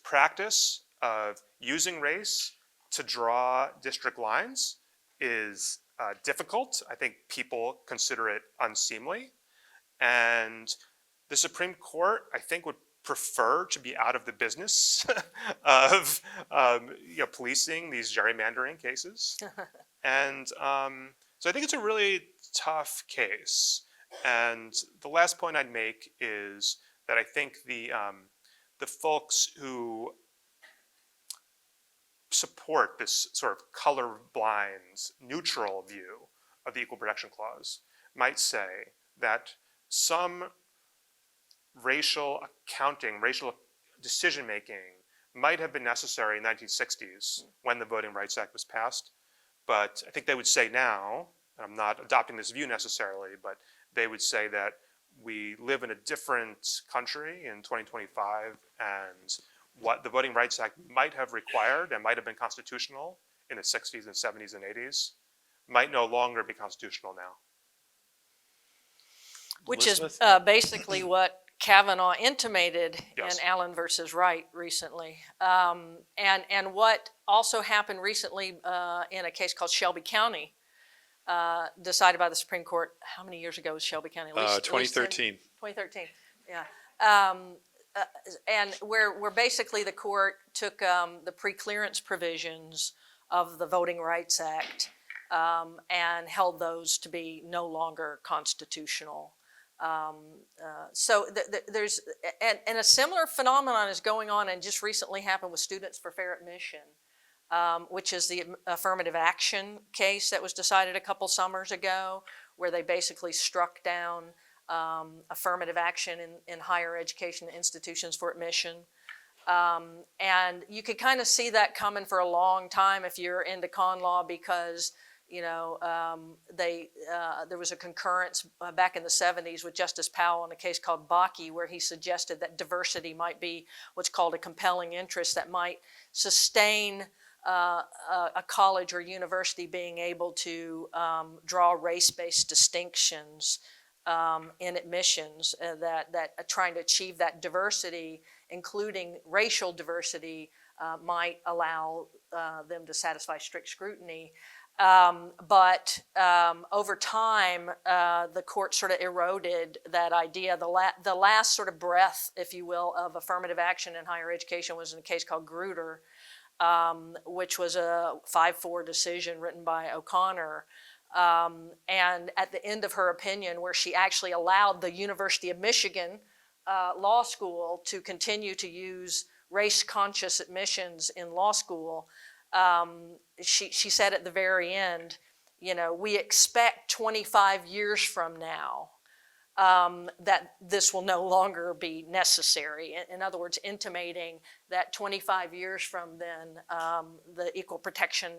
Speaker 5: practice of using race to draw district lines is difficult. I think people consider it unseemly. And the Supreme Court, I think, would prefer to be out of the business of policing these gerrymandering cases. And so I think it's a really tough case. And the last point I'd make is that I think the folks who support this sort of colorblind, neutral view of the Equal Protection Clause might say that some racial accounting, racial decision-making might have been necessary in the 1960s when the Voting Rights Act was passed. But I think they would say now, and I'm not adopting this view necessarily, but they would say that we live in a different country in 2025, and what the Voting Rights Act might have required and might have been constitutional in the 60s and 70s and 80s might no longer be constitutional now.
Speaker 4: Which is
Speaker 3: Elizabeth?
Speaker 4: basically what Kavanaugh intimated
Speaker 5: Yes.
Speaker 4: in Allen versus Wright recently. And what also happened recently in a case called Shelby County, decided by the Supreme Court. How many years ago was Shelby County? At least
Speaker 3: 2013.
Speaker 4: 2013, yeah. And where basically the court took the preclearance provisions of the Voting Rights Act and held those to be no longer constitutional. So there's, and a similar phenomenon is going on and just recently happened with Students for Fair Admission, which is the affirmative action case that was decided a couple summers ago, where they basically struck down affirmative action in higher education institutions for admission. And you could kind of see that coming for a long time if you're into con law, because there was a concurrence back in the 70s with Justice Powell in a case called Bakke, where he suggested that diversity might be what's called a compelling interest that might sustain a college or university being able to draw race-based distinctions in admissions, that trying to achieve that diversity, including racial diversity, might allow them to satisfy strict scrutiny. But over time, the court sort of eroded that idea. The last sort of breath, if you will, of affirmative action in higher education was in a case called Grutter, which was a 5-4 decision written by O'Connor. And at the end of her opinion, where she actually allowed the University of Michigan Law School to continue to use race-conscious admissions in law school, she said at the very end, we expect 25 years from now that this will no longer be necessary. In other words, intimating that 25 years from then, the equal protection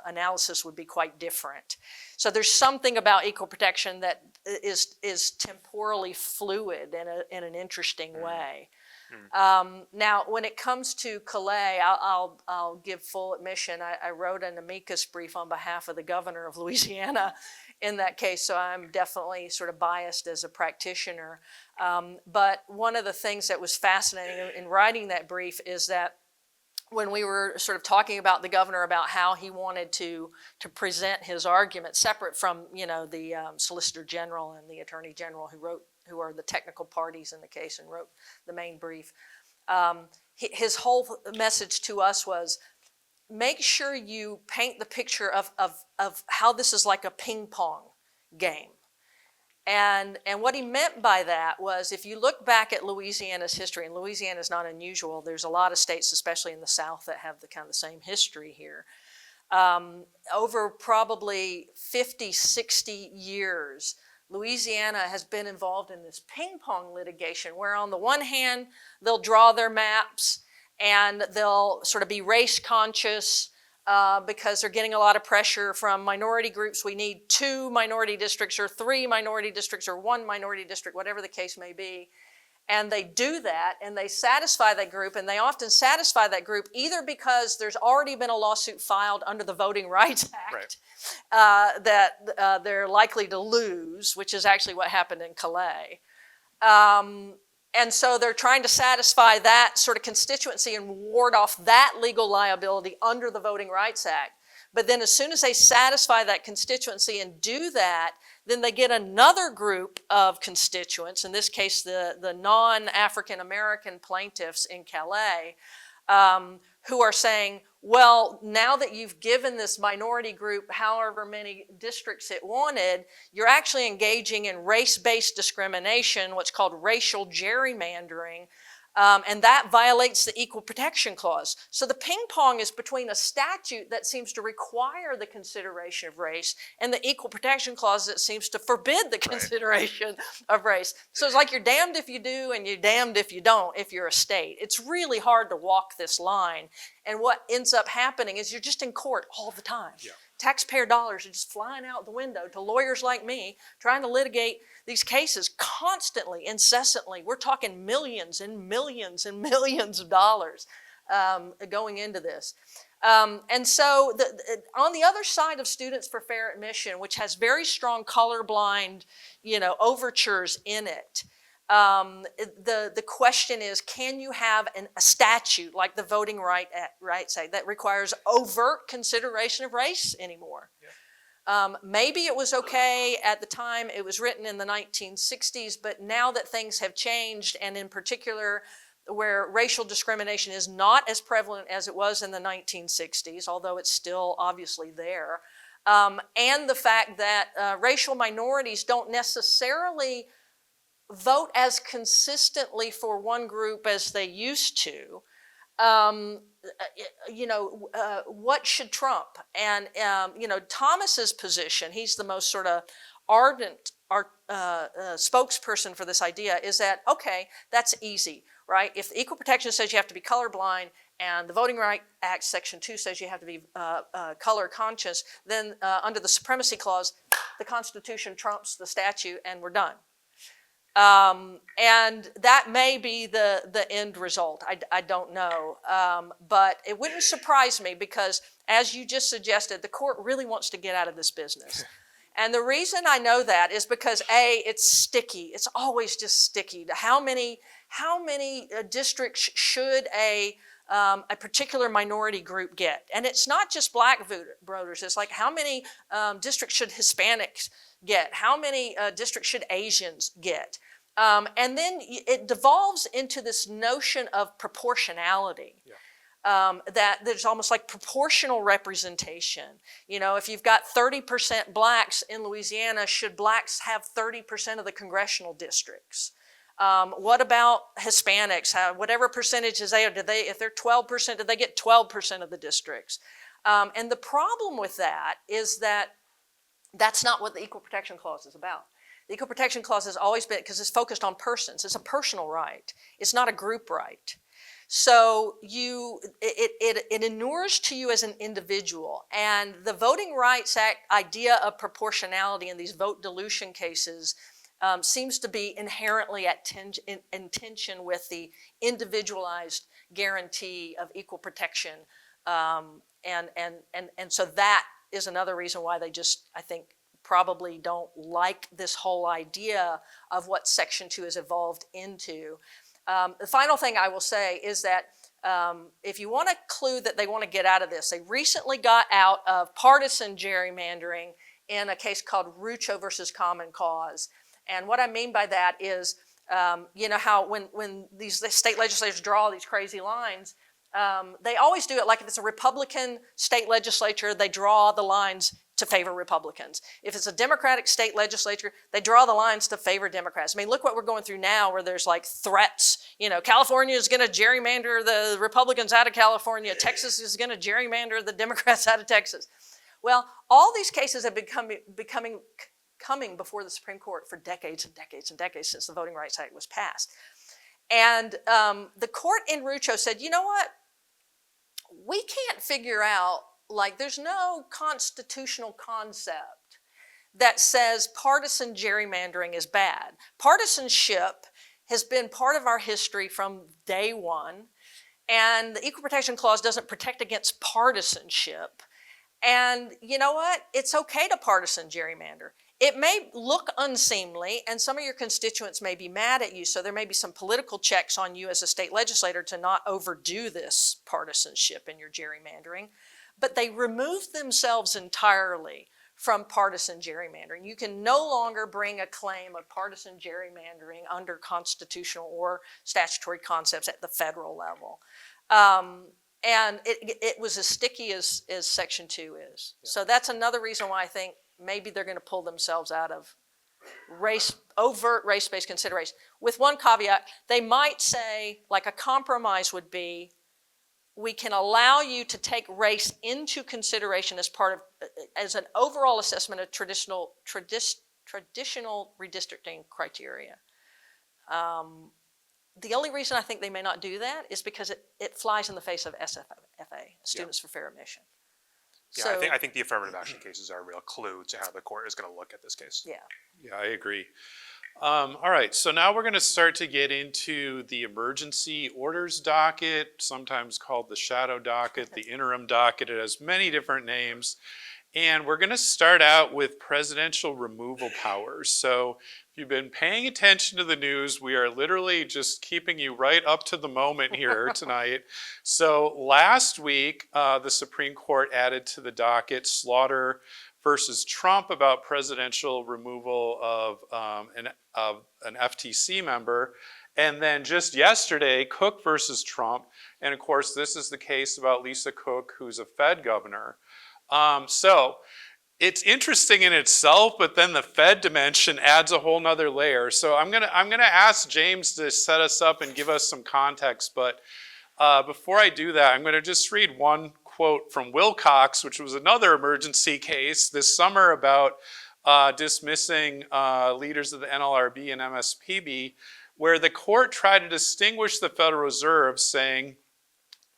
Speaker 4: analysis would be quite different. So there's something about equal protection that is temporally fluid in an interesting way. Now, when it comes to Calais, I'll give full admission. I wrote an amicus brief on behalf of the governor of Louisiana in that case, so I'm definitely sort of biased as a practitioner. But one of the things that was fascinating in writing that brief is that when we were sort of talking about the governor, about how he wanted to present his argument, separate from the Solicitor General and the Attorney General who are the technical parties in the case and wrote the main brief, his whole message to us was, make sure you paint the picture of how this is like a ping pong game. And what he meant by that was, if you look back at Louisiana's history, and Louisiana is not unusual, there's a lot of states, especially in the South, that have the kind of the same history here. Over probably 50, 60 years, Louisiana has been involved in this ping pong litigation, where on the one hand, they'll draw their maps and they'll sort of be race conscious because they're getting a lot of pressure from minority groups. We need 2 minority districts or 3 minority districts or 1 minority district, whatever the case may be. And they do that and they satisfy that group, and they often satisfy that group either because there's already been a lawsuit filed under the Voting Rights Act that they're likely to lose, which is actually what happened in Calais. And so they're trying to satisfy that sort of constituency and ward off that legal liability under the Voting Rights Act. But then as soon as they satisfy that constituency and do that, then they get another group of constituents, in this case the non-African American plaintiffs in Calais, who are saying, well, now that you've given this minority group however many districts it wanted, you're actually engaging in race-based discrimination, what's called racial gerrymandering, and that violates the Equal Protection Clause. So the ping pong is between a statute that seems to require the consideration of race and the Equal Protection Clause that seems to forbid the consideration of race. So it's like you're damned if you do and you're damned if you don't if you're a state. It's really hard to walk this line. And what ends up happening is you're just in court all the time. Yeah. Taxpayer dollars are just flying out the window to lawyers like me trying to litigate these cases constantly, incessantly. We're talking millions and millions and millions of dollars going into this. And so on the other side of Students for Fair Admission, which has very strong colorblind, overtures in it, the question is, can you have a statute like the Voting Rights Act that requires overt consideration of race anymore? Yeah. Maybe it was okay at the time it was written in the 1960s, but now that things have changed, and in particular where racial discrimination is not as prevalent as it was in the 1960s, although it's still obviously there, and the fact that racial minorities don't necessarily vote as consistently for one group as they used to. What should trump? And, Thomas's position, he's the most sort of ardent spokesperson for this idea, is that, okay, that's easy, right? If equal protection says you have to be colorblind and the Voting Rights Act Section 2 says you have to be color conscious, then under the Supremacy Clause, the Constitution trumps the statute and we're done. And that may be the end result. I don't know. But it wouldn't surprise me because, as you just suggested, the court really wants to get out of this business. And the reason I know that is because, A, it's sticky. It's always just sticky. How many districts should a particular minority group get? And it's not just black voters. It's like, how many districts should Hispanics get? How many districts should Asians get? And then it devolves into this notion of proportionality. Yeah. That there's almost like proportional representation. If you've got 30% blacks in Louisiana, should blacks have 30% of the congressional districts? What about Hispanics? Whatever percentages they are, if they're 12%, do they get 12% of the districts? And the problem with that is that that's not what the Equal Protection Clause is about. The Equal Protection Clause has always been, because it's focused on persons, it's a personal right. It's not a group right. So it inures to you as an individual. And the Voting Rights Act idea of proportionality in these vote dilution cases seems to be inherently in tension with the individualized guarantee of equal protection. And so that is another reason why they just, I think, probably don't like this whole idea of what Section 2 has evolved into. The final thing I will say is that if you want a clue that they want to get out of this, they recently got out of partisan gerrymandering in a case called Rucho versus Common Cause. And what I mean by that is, how when these state legislators draw these crazy lines, they always do it like if it's a Republican state legislature, they draw the lines to favor Republicans. If it's a Democratic state legislature, they draw the lines to favor Democrats. I mean, look what we're going through now where there's like threats. California is going to gerrymander the Republicans out of California. Texas is going to gerrymander the Democrats out of Texas. Well, all these cases have been coming before the Supreme Court for decades and decades and decades since the Voting Rights Act was passed. And the court in Rucho said, you know what? We can't figure out, there's no constitutional concept that says partisan gerrymandering is bad. Partisanship has been part of our history from day one, and the Equal Protection Clause doesn't protect against partisanship. And you know what? It's okay to partisan gerrymander. It may look unseemly, and some of your constituents may be mad at you, so there may be some political checks on you as a state legislator to not overdo this partisanship in your gerrymandering. But they removed themselves entirely from partisan gerrymandering. You can no longer bring a claim of partisan gerrymandering under constitutional or statutory concepts at the federal level. And it was as sticky as Section 2 is. Yeah. So that's another reason why I think maybe they're going to pull themselves out of overt race-based consideration. With one caveat, they might say, like a compromise would be, we can allow you to take race into consideration as an overall assessment of traditional redistricting criteria. The only reason I think they may not do that is because it flies in the face of SFFA, Students for Fair Admission.
Speaker 5: Yeah, so, I think the affirmative action cases are a real clue to how the court is going to look at this case.
Speaker 4: Yeah.
Speaker 3: Yeah, I agree. All right, so now we're going to start to get into the emergency orders docket, sometimes called the shadow docket, the interim docket. It has many different names. And we're going to start out with presidential removal powers. So if you've been paying attention to the news, we are literally just keeping you right up to the moment here tonight. So last week, the Supreme Court added to the docket Slaughter versus Trump about presidential removal of an FTC member. And then just yesterday, Cook versus Trump. And of course, this is the case about Lisa Cook, who's a Fed governor. So it's interesting in itself, but then the Fed dimension adds a whole nother layer. So I'm gonna ask James to set us up and give us some context. But before I do that, I'm gonna just read one quote from Wilcox, which was another emergency case this summer about dismissing leaders of the NLRB and MSPB, where the court tried to distinguish the Federal Reserve, saying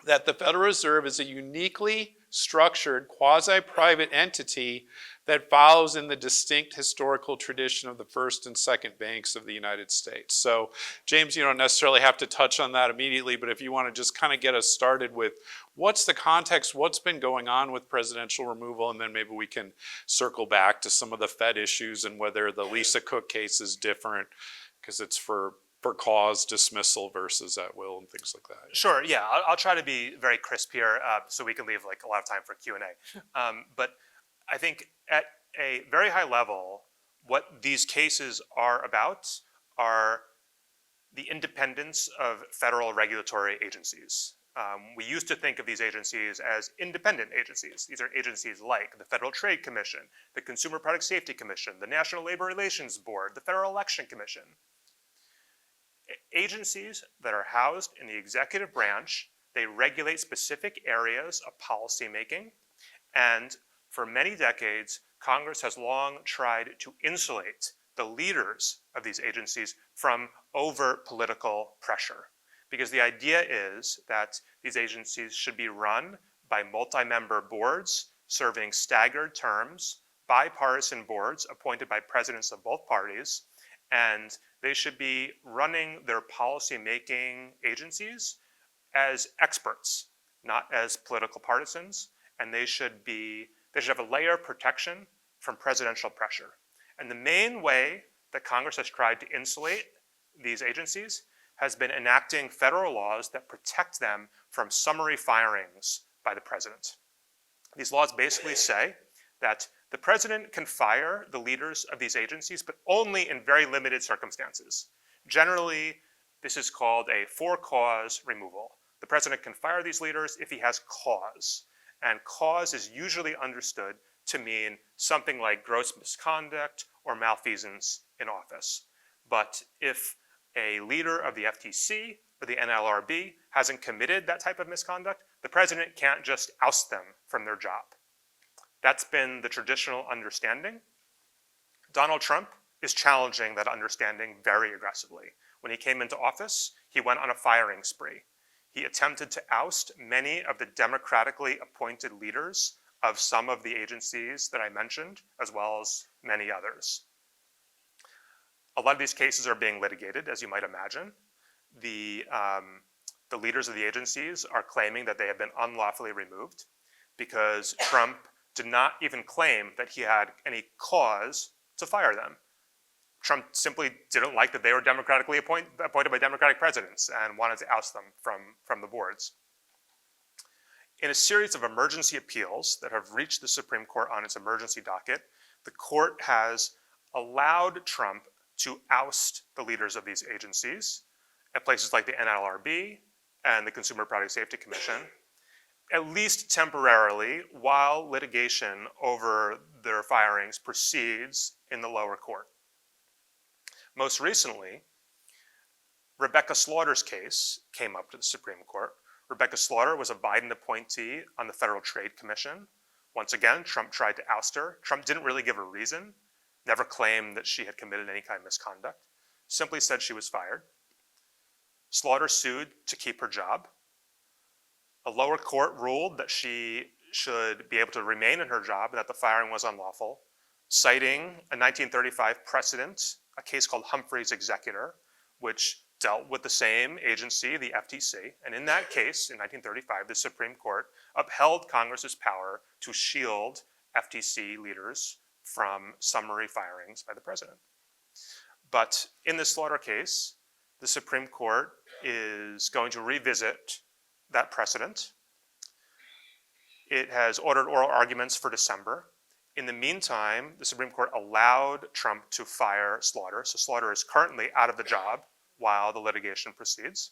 Speaker 3: that the Federal Reserve is a uniquely structured quasi-private entity that follows in the distinct historical tradition of the first and second banks of the United States. So, James, you don't necessarily have to touch on that immediately, but if you want to just kind of get us started with what's the context, what's been going on with presidential removal, and then maybe we can circle back to some of the Fed issues and whether the Lisa Cook case is different because it's for cause dismissal versus at will and things like that.
Speaker 5: Sure, yeah, I'll try to be very crisp here so we can leave like a lot of time for Q&A. But I think at a very high level, what these cases are about are the independence of federal regulatory agencies. We used to think of these agencies as independent agencies. These are agencies like the Federal Trade Commission, the Consumer Product Safety Commission, the National Labor Relations Board, the Federal Election Commission. Agencies that are housed in the executive branch, they regulate specific areas of policymaking, and for many decades, Congress has long tried to insulate the leaders of these agencies from overt political pressure. Because the idea is that these agencies should be run by multi-member boards serving staggered terms, bipartisan boards appointed by presidents of both parties, and they should be running their policy-making agencies as experts, not as political partisans, and they should have a layer of protection from presidential pressure. And the main way that Congress has tried to insulate these agencies has been enacting federal laws that protect them from summary firings by the president. These laws basically say that the president can fire the leaders of these agencies, but only in very limited circumstances. Generally, this is called a for-cause removal. The president can fire these leaders if he has cause. And cause is usually understood to mean something like gross misconduct or malfeasance in office. But if a leader of the FTC or the NLRB hasn't committed that type of misconduct, the president can't just oust them from their job. That's been the traditional understanding. Donald Trump is challenging that understanding very aggressively. When he came into office, he went on a firing spree. He attempted to oust many of the democratically appointed leaders of some of the agencies that I mentioned, as well as many others. A lot of these cases are being litigated, as you might imagine. The leaders of the agencies are claiming that they have been unlawfully removed because Trump did not even claim that he had any cause to fire them. Trump simply didn't like that they were democratically appointed by Democratic presidents and wanted to oust them from the boards. In a series of emergency appeals that have reached the Supreme Court on its emergency docket, the court has allowed Trump to oust the leaders of these agencies at places like the NLRB and the Consumer Product Safety Commission, at least temporarily, while litigation over their firings proceeds in the lower court. Most recently, Rebecca Slaughter's case came up to the Supreme Court. Rebecca Slaughter was a Biden appointee on the Federal Trade Commission. Once again, Trump tried to oust her. Trump didn't really give a reason, never claimed that she had committed any kind of misconduct, simply said she was fired. Slaughter sued to keep her job. A lower court ruled that she should be able to remain in her job and that the firing was unlawful, citing a 1935 precedent, a case called Humphrey's Executor, which dealt with the same agency, the FTC. And in that case, in 1935, the Supreme Court upheld Congress's power to shield FTC leaders from summary firings by the president. But in the Slaughter case, the Supreme Court is going to revisit that precedent. It has ordered oral arguments for December. In the meantime, the Supreme Court allowed Trump to fire Slaughter. So Slaughter is currently out of the job while the litigation proceeds.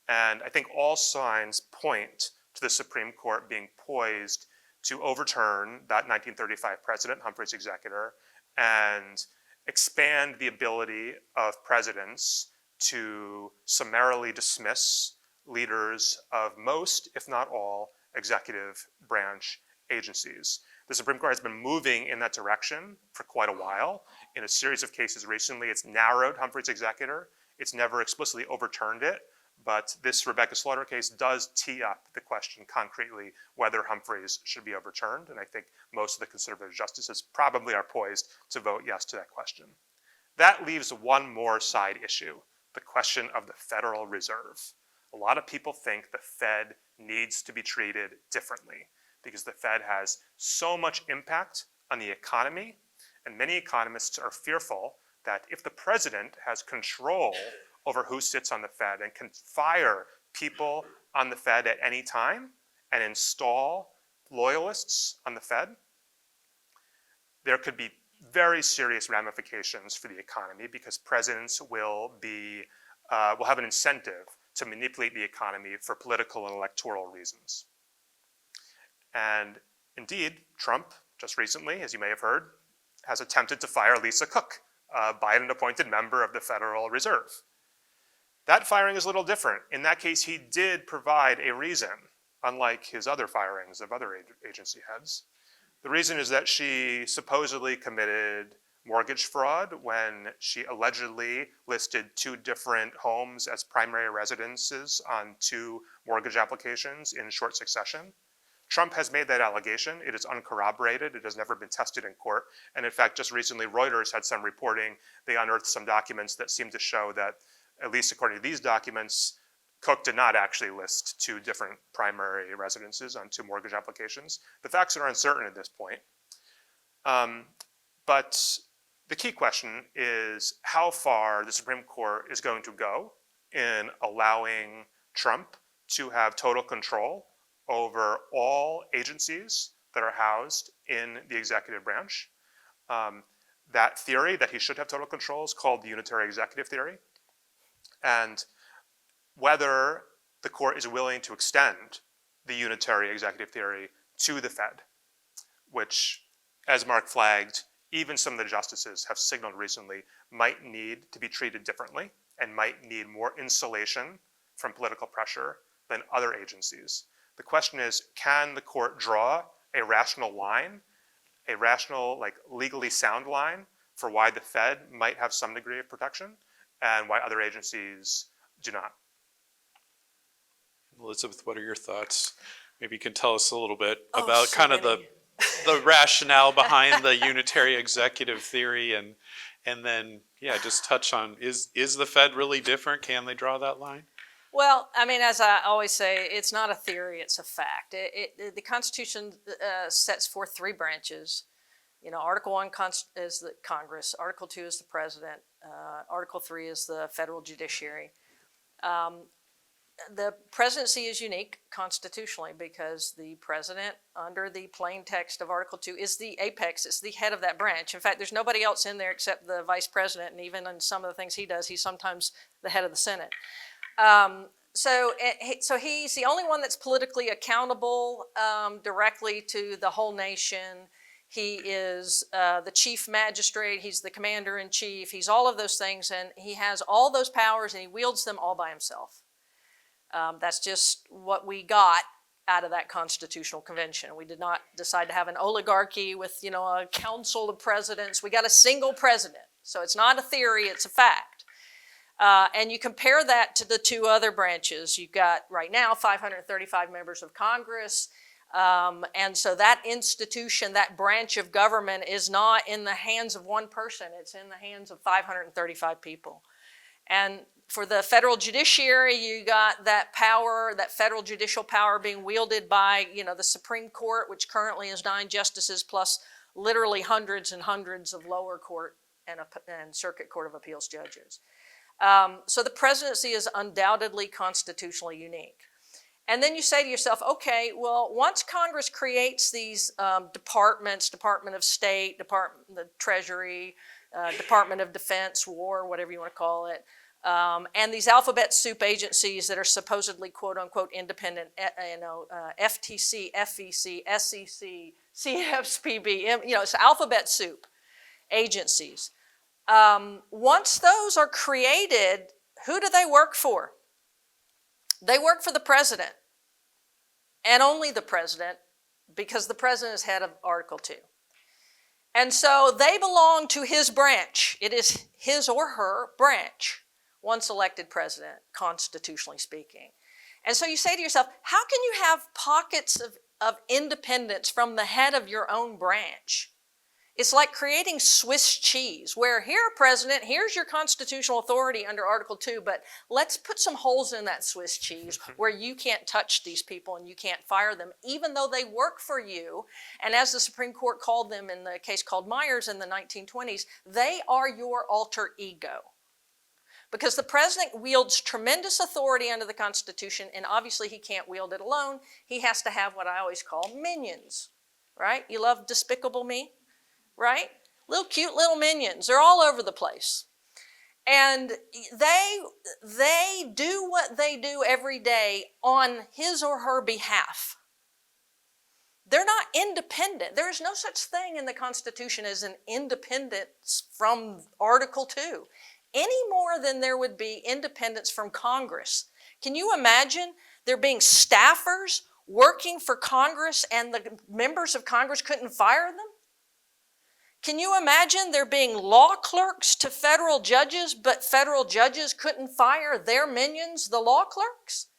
Speaker 5: And I think all signs point to the Supreme Court being poised to overturn that 1935 president, Humphrey's executor, and expand the ability of presidents to summarily dismiss leaders of most, if not all, executive branch agencies. The Supreme Court has been moving in that direction for quite a while. In a series of cases recently, it's narrowed Humphrey's executor. It's never explicitly overturned it, but this Rebecca Slaughter case does tee up the question concretely whether Humphreys should be overturned, and I think most of the conservative justices probably are poised to vote yes to that question. That leaves one more side issue, the question of the Federal Reserve. A lot of people think the Fed needs to be treated differently because the Fed has so much impact on the economy, and many economists are fearful that if the president has control over who sits on the Fed and can fire people on the Fed at any time and install loyalists on the Fed, there could be very serious ramifications for the economy because presidents will have an incentive to manipulate the economy for political and electoral reasons. And indeed, Trump, just recently, as you may have heard, has attempted to fire Lisa Cook, a Biden-appointed member of the Federal Reserve. That firing is a little different. In that case, he did provide a reason, unlike his other firings of other agency heads. The reason is that she supposedly committed mortgage fraud when she allegedly listed 2 different homes as primary residences on 2 mortgage applications in short succession. Trump has made that allegation. It is uncorroborated. It has never been tested in court. And in fact, just recently, Reuters had some reporting. They unearthed some documents that seem to show that, at least according to these documents, Cook did not actually list 2 different primary residences on 2 mortgage applications. The facts are uncertain at this point. But the key question is how far the Supreme Court is going to go in allowing Trump to have total control over all agencies that are housed in the executive branch. That theory that he should have total control is called the unitary executive theory. And whether the court is willing to extend the unitary executive theory to the Fed, which, as Mark flagged, even some of the justices have signaled recently might need to be treated differently and might need more insulation from political pressure than other agencies. The question is, can the court draw a rational line, a rational, legally sound line for why the Fed might have some degree of protection and why other agencies do not?
Speaker 3: Elizabeth, what are your thoughts? Maybe you can tell us a little bit
Speaker 4: Oh,
Speaker 3: about
Speaker 4: so
Speaker 3: kind of
Speaker 4: many.
Speaker 3: the rationale behind the unitary executive theory, and then just touch on is the Fed really different? Can they draw that line?
Speaker 4: Well, I mean, as I always say, it's not a theory, it's a fact. The Constitution sets forth 3 branches. Article 1 is the Congress, Article 2 is the President, Article 3 is the federal judiciary. The presidency is unique constitutionally because the president, under the plain text of Article 2, is the apex, it's the head of that branch. In fact, there's nobody else in there except the vice president, and even in some of the things he does, he's sometimes the head of the Senate. So he's the only one that's politically accountable directly to the whole nation. He is the chief magistrate, he's the commander-in-chief, he's all of those things, and he has all those powers and he wields them all by himself. That's just what we got out of that constitutional convention. We did not decide to have an oligarchy with, a council of presidents. We got a single president. So it's not a theory, it's a fact. And you compare that to the 2 other branches. You've got right now 535 members of Congress. And so that institution, that branch of government is not in the hands of one person. It's in the hands of 535 people. And for the federal judiciary, you got that power, that federal judicial power being wielded by, the Supreme Court, which currently is 9 justices plus literally hundreds and hundreds of lower court and circuit court of appeals judges. So the presidency is undoubtedly constitutionally unique. And then you say to yourself, okay, well, once Congress creates these departments, Department of State, Department of the Treasury, Department of Defense, War, whatever you want to call it, And these alphabet soup agencies that are supposedly quote unquote independent, FTC, FEC, SEC, CFPB, it's alphabet soup agencies. Once those are created, who do they work for? They work for the president, and only the president, because the president is head of Article 2. And so they belong to his branch. It is his or her branch, once elected president, constitutionally speaking. And so you say to yourself, how can you have pockets of independence from the head of your own branch? It's like creating Swiss cheese, where here, President, here's your constitutional authority under Article 2, but let's put some holes in that Swiss cheese where you can't touch these people and you can't fire them, even though they work for you. And as the Supreme Court called them in the case called Myers in the 1920s, they are your alter ego. Because the president wields tremendous authority under the Constitution, and obviously he can't wield it alone. He has to have what I always call minions, right? You love Despicable Me? Right? Little cute little minions. They're all over the place. And they do what they do every day on his or her behalf. They're not independent. There is no such thing in the Constitution as an independence from Article 2, any more than there would be independence from Congress. Can you imagine there being staffers working for Congress and the members of Congress couldn't fire them? Can you imagine there being law clerks to federal judges, but federal judges couldn't fire their minions, the law clerks?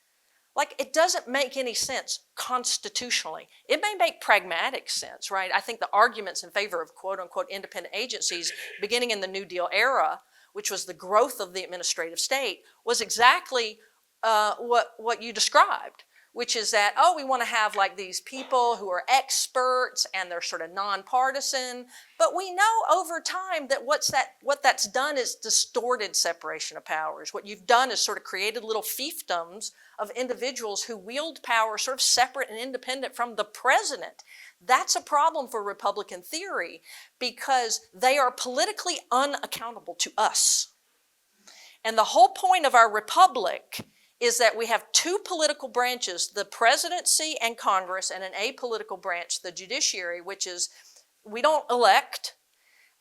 Speaker 4: Like, it doesn't make any sense constitutionally. It may make pragmatic sense, right? I think the arguments in favor of quote-unquote independent agencies beginning in the New Deal era, which was the growth of the administrative state, was exactly what you described, which is that, we want to have like these people who are experts and they're sort of nonpartisan. But we know over time that what that's done is distorted separation of powers. What you've done is sort of created little fiefdoms of individuals who wield power sort of separate and independent from the president. That's a problem for Republican theory because they are politically unaccountable to us. And the whole point of our republic is that we have two political branches, the presidency and Congress, and an apolitical branch, the judiciary, which is, we don't elect,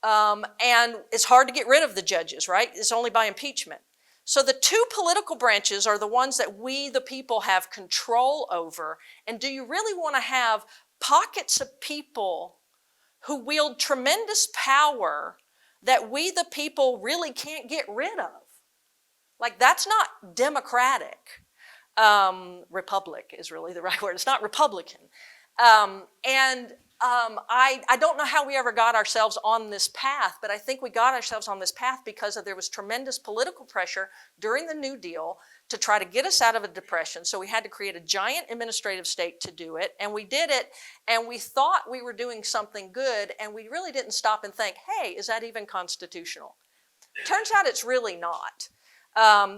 Speaker 4: and it's hard to get rid of the judges, right? It's only by impeachment. So the two political branches are the ones that we, the people, have control over. And do you really want to have pockets of people who wield tremendous power that we, the people, really can't get rid of? Like, that's not democratic. Republic is really the right word. It's not Republican. I don't know how we ever got ourselves on this path, but I think we got ourselves on this path because there was tremendous political pressure during the New Deal to try to get us out of a depression. So we had to create a giant administrative state to do it, and we did it, and we thought we were doing something good, and we really didn't stop and think, hey, is that even constitutional? Turns out it's really not.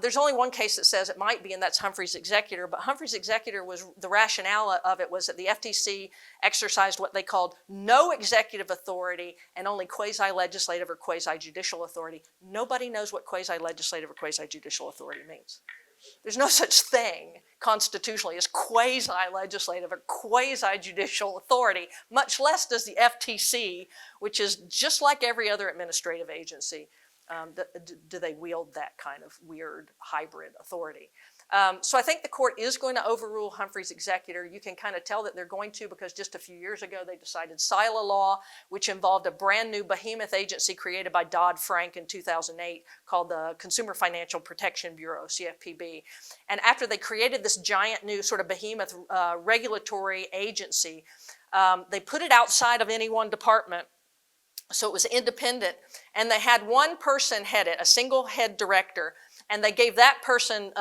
Speaker 4: There's only one case that says it might be, and that's Humphrey's Executor. But Humphrey's Executor was, the rationale of it was that the FTC exercised what they called no executive authority and only quasi-legislative or quasi-judicial authority. Nobody knows what quasi-legislative or quasi-judicial authority means. There's no such thing constitutionally as quasi-legislative or quasi-judicial authority, much less does the FTC, which is just like every other administrative agency. Do they wield that kind of weird hybrid authority? So I think the court is going to overrule Humphrey's Executor. You can kind of tell that they're going to because just a few years ago they decided SILA law, which involved a brand new behemoth agency created by Dodd-Frank in 2008 called the Consumer Financial Protection Bureau, CFPB. And after they created this giant new sort of behemoth regulatory agency, they put it outside of any one department. So it was independent, and they had one person head it, a single head director, and they gave that person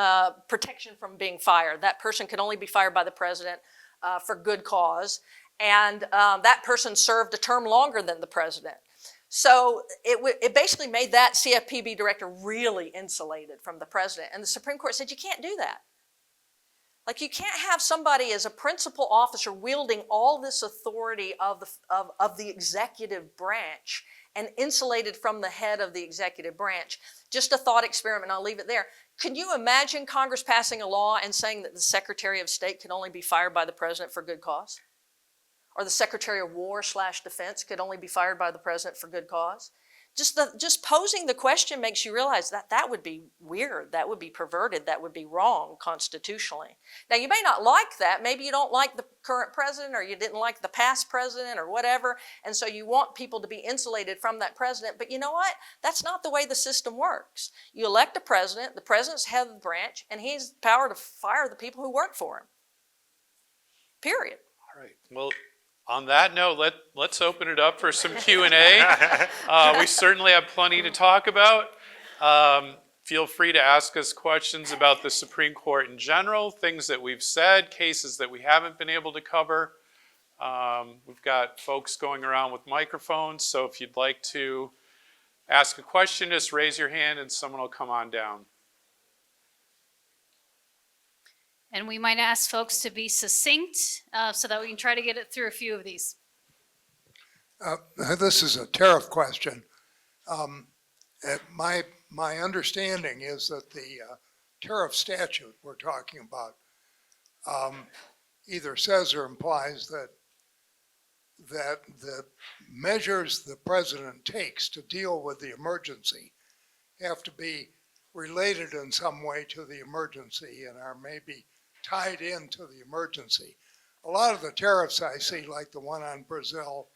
Speaker 4: protection from being fired. That person could only be fired by the president for good cause, and that person served a term longer than the president. So it basically made that CFPB director really insulated from the president, and the Supreme Court said, you can't do that. Like, you can't have somebody as a principal officer wielding all this authority of the executive branch and insulated from the head of the executive branch. Just a thought experiment, I'll leave it there. Can you imagine Congress passing a law and saying that the Secretary of State can only be fired by the President for good cause? Or the Secretary of War/Defense could only be fired by the President for good cause? Just posing the question makes you realize that that would be weird, that would be perverted, that would be wrong constitutionally. Now, you may not like that. Maybe you don't like the current president, or you didn't like the past president, or whatever, and so you want people to be insulated from that president. But you know what? That's not the way the system works. You elect a president, the president's head of the branch, and he has the power to fire the people who work for him. Period.
Speaker 3: All right. Well, on that note, let's open it up for some Q&A. We certainly have plenty to talk about. Feel free to ask us questions about the Supreme Court in general, things that we've said, cases that we haven't been able to cover. We've got folks going around with microphones, so if you'd like to ask a question, just raise your hand and someone will come on down.
Speaker 1: And we might ask folks to be succinct so that we can try to get it through a few of these.
Speaker 6: This is a tariff question. My understanding is that the tariff statute we're talking about either says or implies that the measures the president takes to deal with the emergency have to be related in some way to the emergency and are maybe tied into the emergency. A lot of the tariffs I see, like the one on Brazil,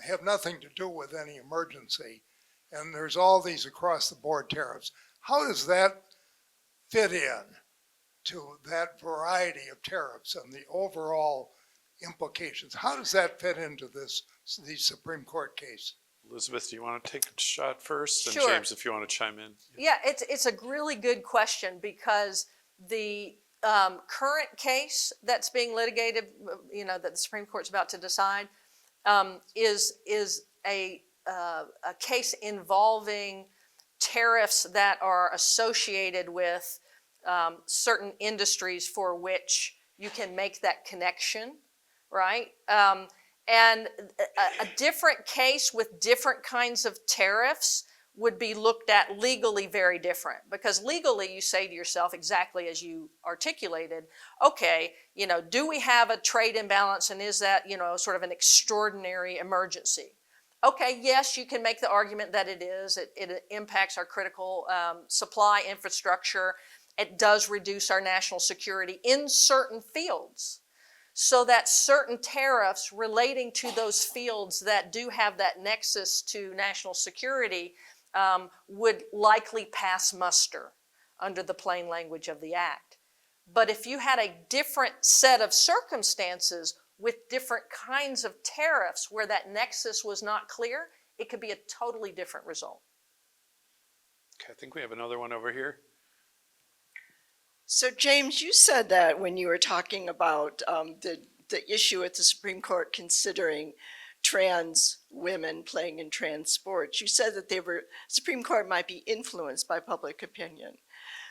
Speaker 6: have nothing to do with any emergency. And there's all these across the board tariffs. How does that fit in to that variety of tariffs and the overall implications? How does that fit into these Supreme Court case?
Speaker 3: Elizabeth, do you want to take a shot first? And
Speaker 4: Sure.
Speaker 3: James, if you want to chime in.
Speaker 4: Yeah, it's a really good question, because the current case that's being litigated, that the Supreme Court's about to decide, is a case involving tariffs that are associated with certain industries for which you can make that connection, right? And a different case with different kinds of tariffs would be looked at legally very different, because legally you say to yourself, exactly as you articulated, okay, do we have a trade imbalance, and is that, sort of an extraordinary emergency? Okay, yes, you can make the argument that it is. It impacts our critical supply infrastructure. It does reduce our national security in certain fields, so that certain tariffs relating to those fields that do have that nexus to national security would likely pass muster under the plain language of the Act. But if you had a different set of circumstances with different kinds of tariffs where that nexus was not clear, it could be a totally different result.
Speaker 3: Okay, I think we have another one over here.
Speaker 7: So James, you said that when you were talking about the issue at the Supreme Court considering trans women playing in trans sports, you said that Supreme Court might be influenced by public opinion.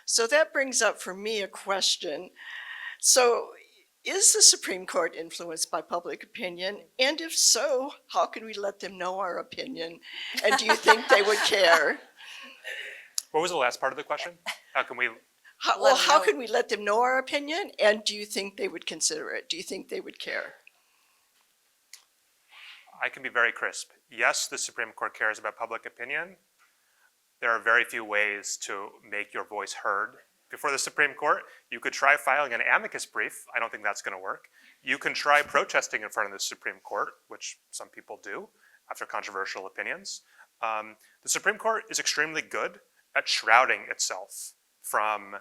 Speaker 7: So that brings up for me a question. So is the Supreme Court influenced by public opinion? And if so, how can we let them know our opinion? And do you think they would care?
Speaker 5: What was the last part of the question? How can we?
Speaker 7: How can we let them know our opinion? And do you think they would consider it? Do you think they would care?
Speaker 5: I can be very crisp. Yes, the Supreme Court cares about public opinion. There are very few ways to make your voice heard before the Supreme Court. You could try filing an amicus brief. I don't think that's going to work. You can try protesting in front of the Supreme Court, which some people do after controversial opinions. The Supreme Court is extremely good at shrouding itself from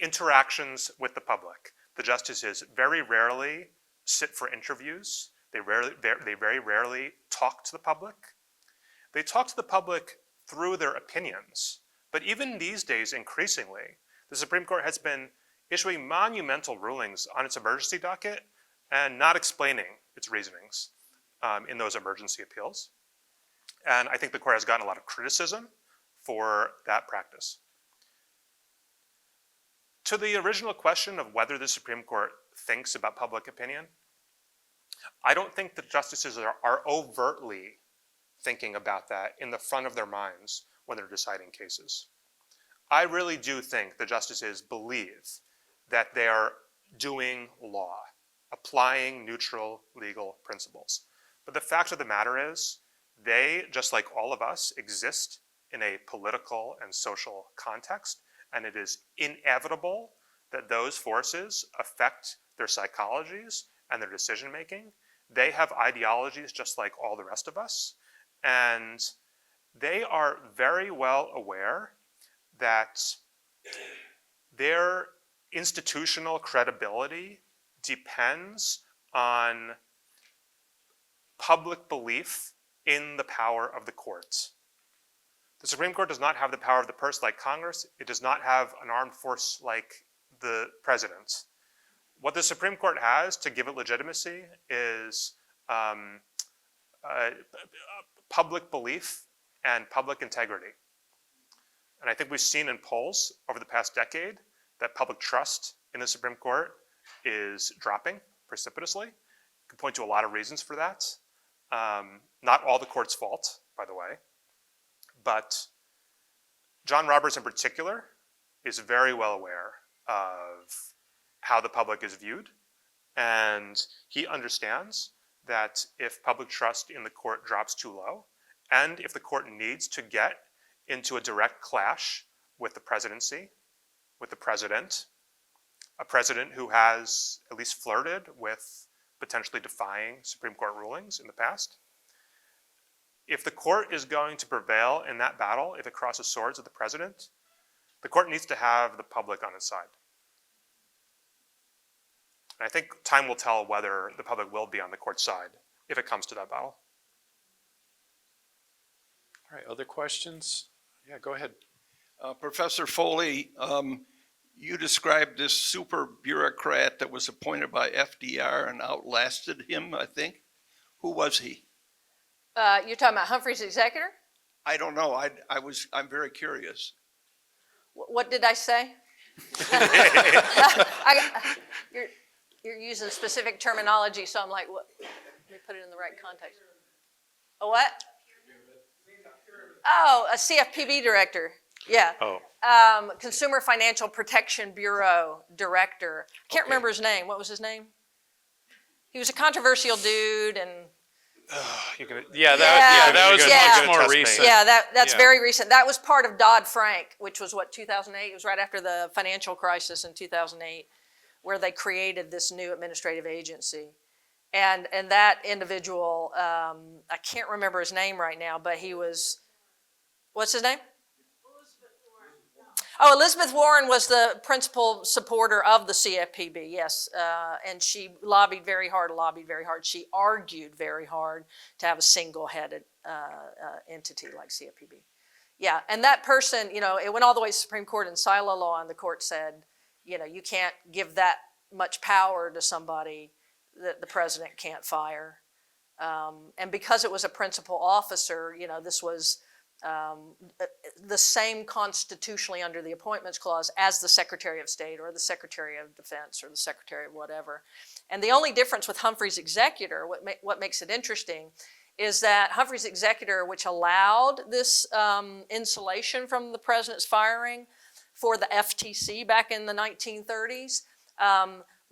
Speaker 5: interactions with the public. The justices very rarely sit for interviews. They very rarely talk to the public. They talk to the public through their opinions. But even these days, increasingly, the Supreme Court has been issuing monumental rulings on its emergency docket and not explaining its reasonings in those emergency appeals. And I think the court has gotten a lot of criticism for that practice. To the original question of whether the Supreme Court thinks about public opinion, I don't think the justices are overtly thinking about that in the front of their minds when they're deciding cases. I really do think the justices believe that they are doing law, applying neutral legal principles. But the fact of the matter is, they, just like all of us, exist in a political and social context, and it is inevitable that those forces affect their psychologies and their decision making. They have ideologies just like all the rest of us, and they are very well aware that their institutional credibility depends on public belief in the power of the courts. The Supreme Court does not have the power of the purse like Congress. It does not have an armed force like the president. What the Supreme Court has to give it legitimacy is public belief and public integrity. And I think we've seen in polls over the past decade that public trust in the Supreme Court is dropping precipitously. You can point to a lot of reasons for that. Not all the court's fault, by the way, but John Roberts in particular is very well aware of how the public is viewed, and he understands that if public trust in the court drops too low, and if the court needs to get into a direct clash with the presidency, with the president, a president who has at least flirted with potentially defying Supreme Court rulings in the past. If the court is going to prevail in that battle, if it crosses swords with the president, the court needs to have the public on its side. And I think time will tell whether the public will be on the court's side if it comes to that battle.
Speaker 3: All right, other questions? Yeah, go ahead.
Speaker 8: Professor Foley, you described this super bureaucrat that was appointed by FDR and outlasted him, I think. Who was he?
Speaker 4: You're talking about Humphrey's executor?
Speaker 8: I don't know. I'm very curious.
Speaker 4: What did I say? You're using specific terminology, so I'm like, what? Let me put it in the right context. A what? Oh, a CFPB director. Yeah.
Speaker 3: Oh.
Speaker 4: Consumer Financial Protection Bureau director. Can't
Speaker 3: Okay.
Speaker 4: remember his name. What was his name? He was a controversial dude, and
Speaker 3: that was
Speaker 4: Yeah.
Speaker 3: much more recent.
Speaker 4: yeah, that's
Speaker 3: Yeah.
Speaker 4: very recent. That was part of Dodd-Frank, which was what, 2008? It was right after the financial crisis in 2008, where they created this new administrative agency. And that individual, I can't remember his name right now, but he was, what's his name? Oh, Elizabeth Warren was the principal supporter of the CFPB, yes. And she lobbied very hard. She argued very hard to have a single-headed entity like CFPB. Yeah, and that person, it went all the way to the Supreme Court in silo law, and the court said, you can't give that much power to somebody that the president can't fire. And because it was a principal officer, this was the same constitutionally under the Appointments Clause as the Secretary of State or the Secretary of Defense or the Secretary of whatever. And the only difference with Humphrey's executor, what makes it interesting, is that Humphrey's executor, which allowed this insulation from the president's firing for the FTC back in the 1930s,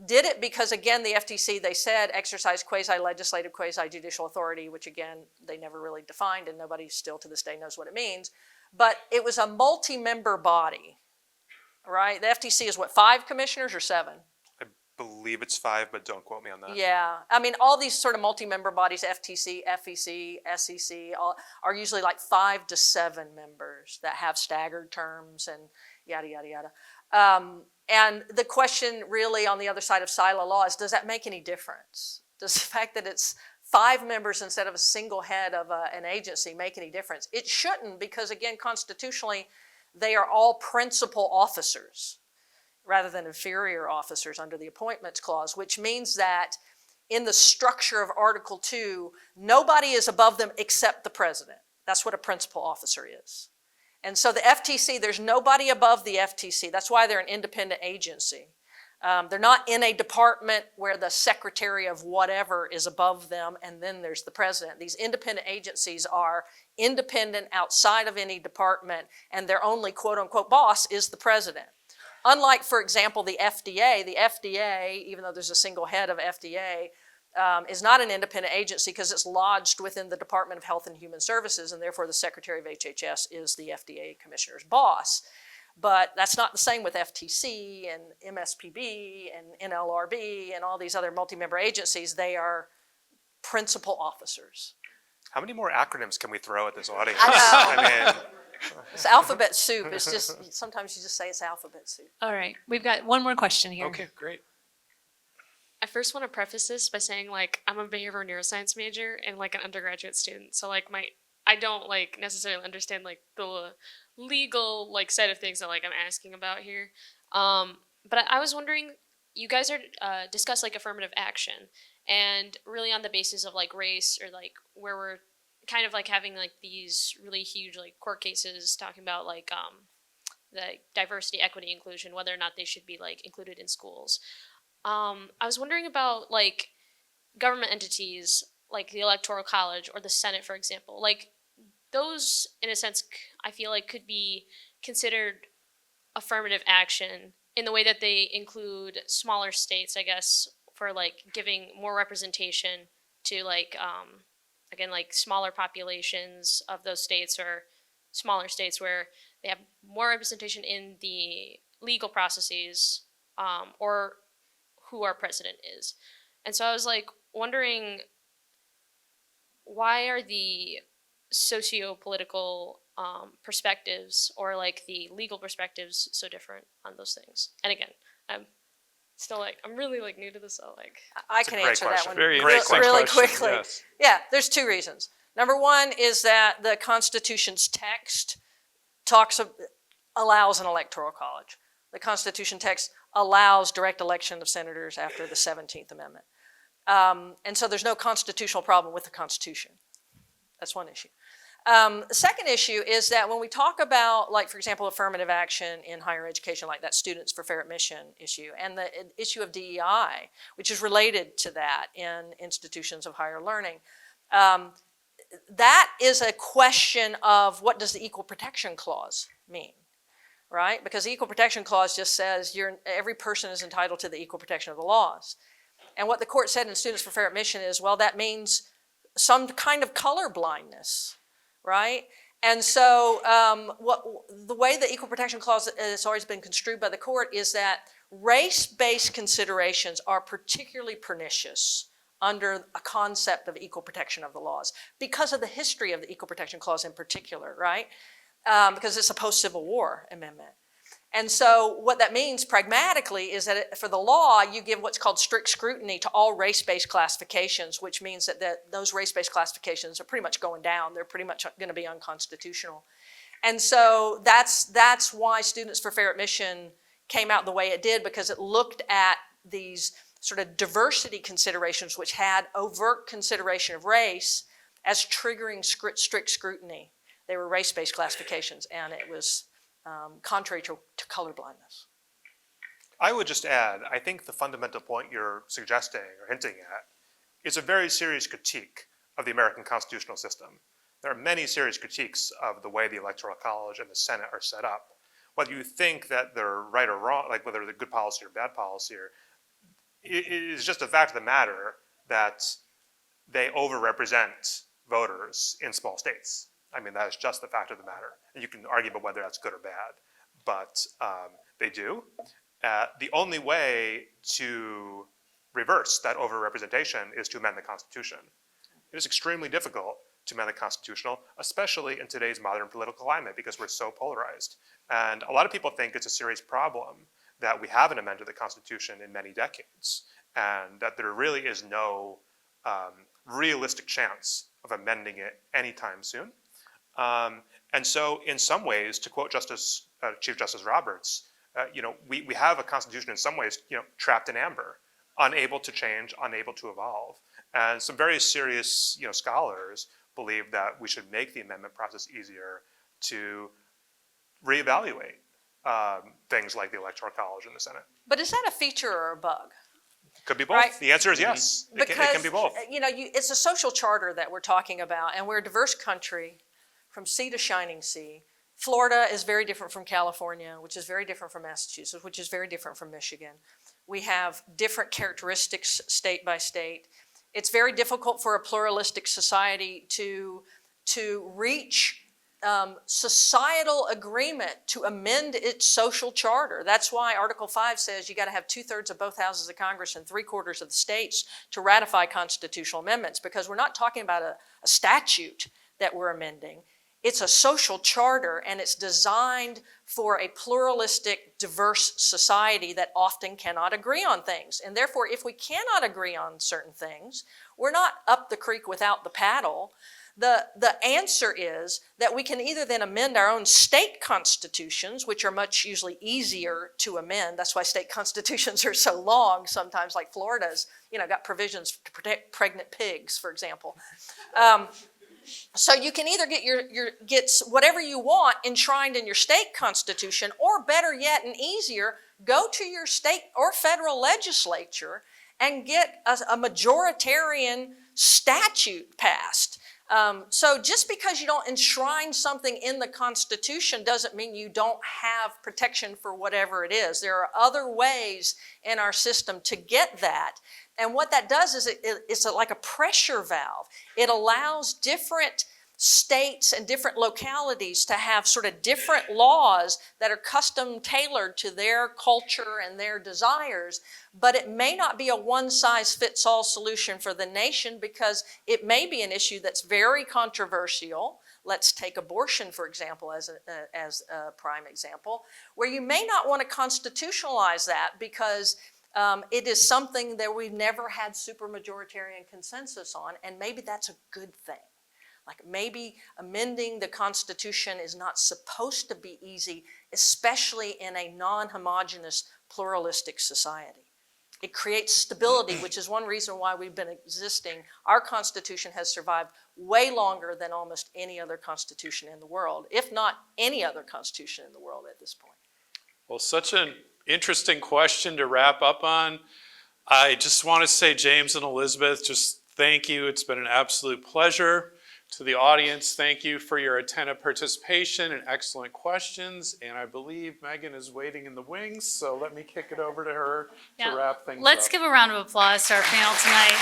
Speaker 4: did it because, again, the FTC, they said, exercised quasi-legislative, quasi-judicial authority, which, again, they never really defined, and nobody still to this day knows what it means. But it was a multi-member body, right? The FTC is, 5 commissioners or 7?
Speaker 5: I believe it's 5, but don't quote me on that.
Speaker 4: Yeah. I mean, all these sort of multi-member bodies, FTC, FEC, SEC, are usually like 5 to 7 members that have staggered terms and yada, yada, yada. And the question really on the other side of silo law is, does that make any difference? Does the fact that it's 5 members instead of a single head of an agency make any difference? It shouldn't, because again, constitutionally, they are all principal officers rather than inferior officers under the Appointments Clause, which means that in the structure of Article 2, nobody is above them except the president. That's what a principal officer is. And so the FTC, there's nobody above the FTC. That's why they're an independent agency. They're not in a department where the secretary of whatever is above them, and then there's the president. These independent agencies are independent outside of any department, and their only quote-unquote boss is the president. Unlike, for example, the FDA, even though there's a single head of FDA, is not an independent agency because it's lodged within the Department of Health and Human Services, and therefore the Secretary of HHS is the FDA commissioner's boss. But that's not the same with FTC and MSPB and NLRB and all these other multi-member agencies. They are principal officers.
Speaker 5: How many more acronyms can we throw at this audience?
Speaker 4: I know.
Speaker 5: I mean,
Speaker 4: It's alphabet soup. It's just, sometimes you just say it's alphabet soup.
Speaker 9: All right, we've got one more question here.
Speaker 3: Okay, great.
Speaker 10: I first want to preface this by saying, like, I'm a behavioral neuroscience major and, like, an undergraduate student. So, like, I don't, like, necessarily understand, like, the legal, like, side of things that, like, I'm asking about here. But I was wondering, you guys are discuss, like, affirmative action, and really on the basis of, like, race, or, like, where we're kind of, like, having, like, these really huge, like, court cases talking about, like, the diversity, equity, inclusion, whether or not they should be, like, included in schools. I was wondering about, like, government entities, like the Electoral College or the Senate, for example. Like, those, in a sense, I feel like could be considered affirmative action in the way that they include smaller states, I guess, for, like, giving more representation to, like, again, like, smaller populations of those states, or smaller states where they have more representation in the legal processes, or who our president is. And so I was, like, wondering, why are the socio-political perspectives, or, like, the legal perspectives, so different on those things? And again, I'm still, like, I'm really, like, new to this, so, like.
Speaker 4: I can
Speaker 5: great
Speaker 4: answer that
Speaker 5: question.
Speaker 4: one
Speaker 3: Very
Speaker 5: Great
Speaker 3: interesting
Speaker 4: really
Speaker 3: question,
Speaker 4: quickly.
Speaker 3: yes.
Speaker 4: Yeah, there's two reasons. Number one is that the Constitution's text allows an electoral college. The Constitution text allows direct election of senators after the 17th Amendment. And so there's no constitutional problem with the Constitution. That's one issue. The second issue is that when we talk about, like, for example, affirmative action in higher education, like that Students for Fair Admission issue, and the issue of DEI, which is related to that in institutions of higher learning, that is a question of what does the Equal Protection Clause mean, right? Because the Equal Protection Clause just says every person is entitled to the equal protection of the laws. And what the court said in Students for Fair Admission is, well, that means some kind of color blindness, right? And so the way the Equal Protection Clause has always been construed by the court is that race-based considerations are particularly pernicious under a concept of equal protection of the laws because of the history of the Equal Protection Clause in particular, right? Because it's a post-Civil War amendment. And so what that means pragmatically is that for the law, you give what's called strict scrutiny to all race-based classifications, which means that those race-based classifications are pretty much going down. They're pretty much going to be unconstitutional. And so that's why Students for Fair Admission came out the way it did, because it looked at these sort of diversity considerations, which had overt consideration of race, as triggering strict scrutiny. They were race-based classifications, and it was contrary to color blindness.
Speaker 5: I would just add, I think the fundamental point you're suggesting or hinting at is a very serious critique of the American constitutional system. There are many serious critiques of the way the Electoral College and the Senate are set up. Whether you think that they're right or wrong, like whether they're good policy or bad policy, it is just a fact of the matter that they overrepresent voters in small states. I mean, that is just the fact of the matter. And you can argue about whether that's good or bad, but they do. The only way to reverse that overrepresentation is to amend the Constitution. It is extremely difficult to amend the Constitution, especially in today's modern political climate, because we're so polarized. And a lot of people think it's a serious problem that we haven't amended the Constitution in many decades, and that there really is no realistic chance of amending it anytime soon. And so in some ways, to quote Chief Justice Roberts, we have a Constitution in some ways, trapped in amber, unable to change, unable to evolve. And some very serious, scholars believe that we should make the amendment process easier to reevaluate things like the Electoral College in the Senate.
Speaker 4: But is that a feature or a bug?
Speaker 5: Could be both.
Speaker 4: Right.
Speaker 5: The answer is yes. It can be both.
Speaker 4: You know, it's a social charter that we're talking about, and we're a diverse country from sea to shining sea. Florida is very different from California, which is very different from Massachusetts, which is very different from Michigan. We have different characteristics state by state. It's very difficult for a pluralistic society to reach societal agreement to amend its social charter. That's why Article 5 says you got to have 2/3 of both houses of Congress and 3/4 of the states to ratify constitutional amendments, because we're not talking about a statute that we're amending. It's a social charter, and it's designed for a pluralistic, diverse society that often cannot agree on things. And therefore, if we cannot agree on certain things, we're not up the creek without the paddle. The answer is that we can either then amend our own state constitutions, which are much usually easier to amend. That's why state constitutions are so long. Sometimes, like Florida's, got provisions to protect pregnant pigs, for example. So you can either get whatever you want enshrined in your state constitution, or better yet and easier, go to your state or federal legislature and get a majoritarian statute passed. So just because you don't enshrine something in the Constitution doesn't mean you don't have protection for whatever it is. There are other ways in our system to get that. And what that does is it's like a pressure valve. It allows different states and different localities to have sort of different laws that are custom tailored to their culture and their desires, but it may not be a one-size-fits-all solution for the nation, because it may be an issue that's very controversial. Let's take abortion, for example, as a prime example, where you may not want to constitutionalize that because it is something that we've never had supermajoritarian consensus on, and maybe that's a good thing. Like maybe amending the Constitution is not supposed to be easy, especially in a non-homogeneous, pluralistic society. It creates stability, which is one reason why we've been existing. Our Constitution has survived way longer than almost any other Constitution in the world, if not any other Constitution in the world at this point.
Speaker 3: Well, such an interesting question to wrap up on. I just want to say, James and Elizabeth, just thank you. It's been an absolute pleasure. To the audience, thank you for your attentive participation and excellent questions. And I believe Megan is waiting in the wings, so let me kick it over to her to wrap things up.
Speaker 1: Let's give a round of applause to our panel tonight.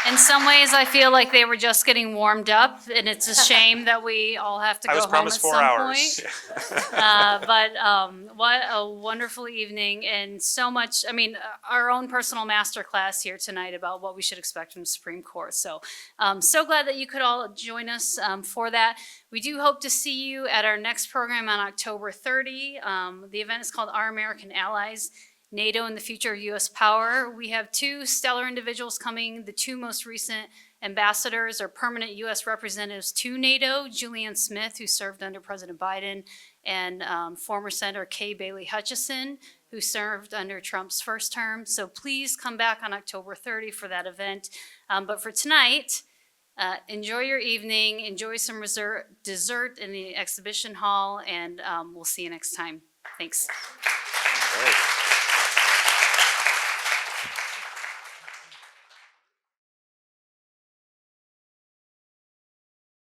Speaker 1: In some ways, I feel like they were just getting warmed up, and it's a shame that we all have to go home at some point. But what a wonderful evening, and so much, our own personal masterclass here tonight about what we should expect from the Supreme Court. So so glad that you could all join us for that. We do hope to see you at our next program on October 30. The event is called Our American Allies, NATO and the Future of U.S. Power. We have two stellar individuals coming. The two most recent ambassadors or permanent U.S. representatives to NATO, Julianne Smith, who served under President Biden, and former Senator Kay Bailey Hutchison, who served under Trump's first term. So please come back on October 30 for that event. But for tonight, enjoy your evening, enjoy some dessert in the exhibition hall, and we'll see you next time. Thanks.
Speaker 3: Great.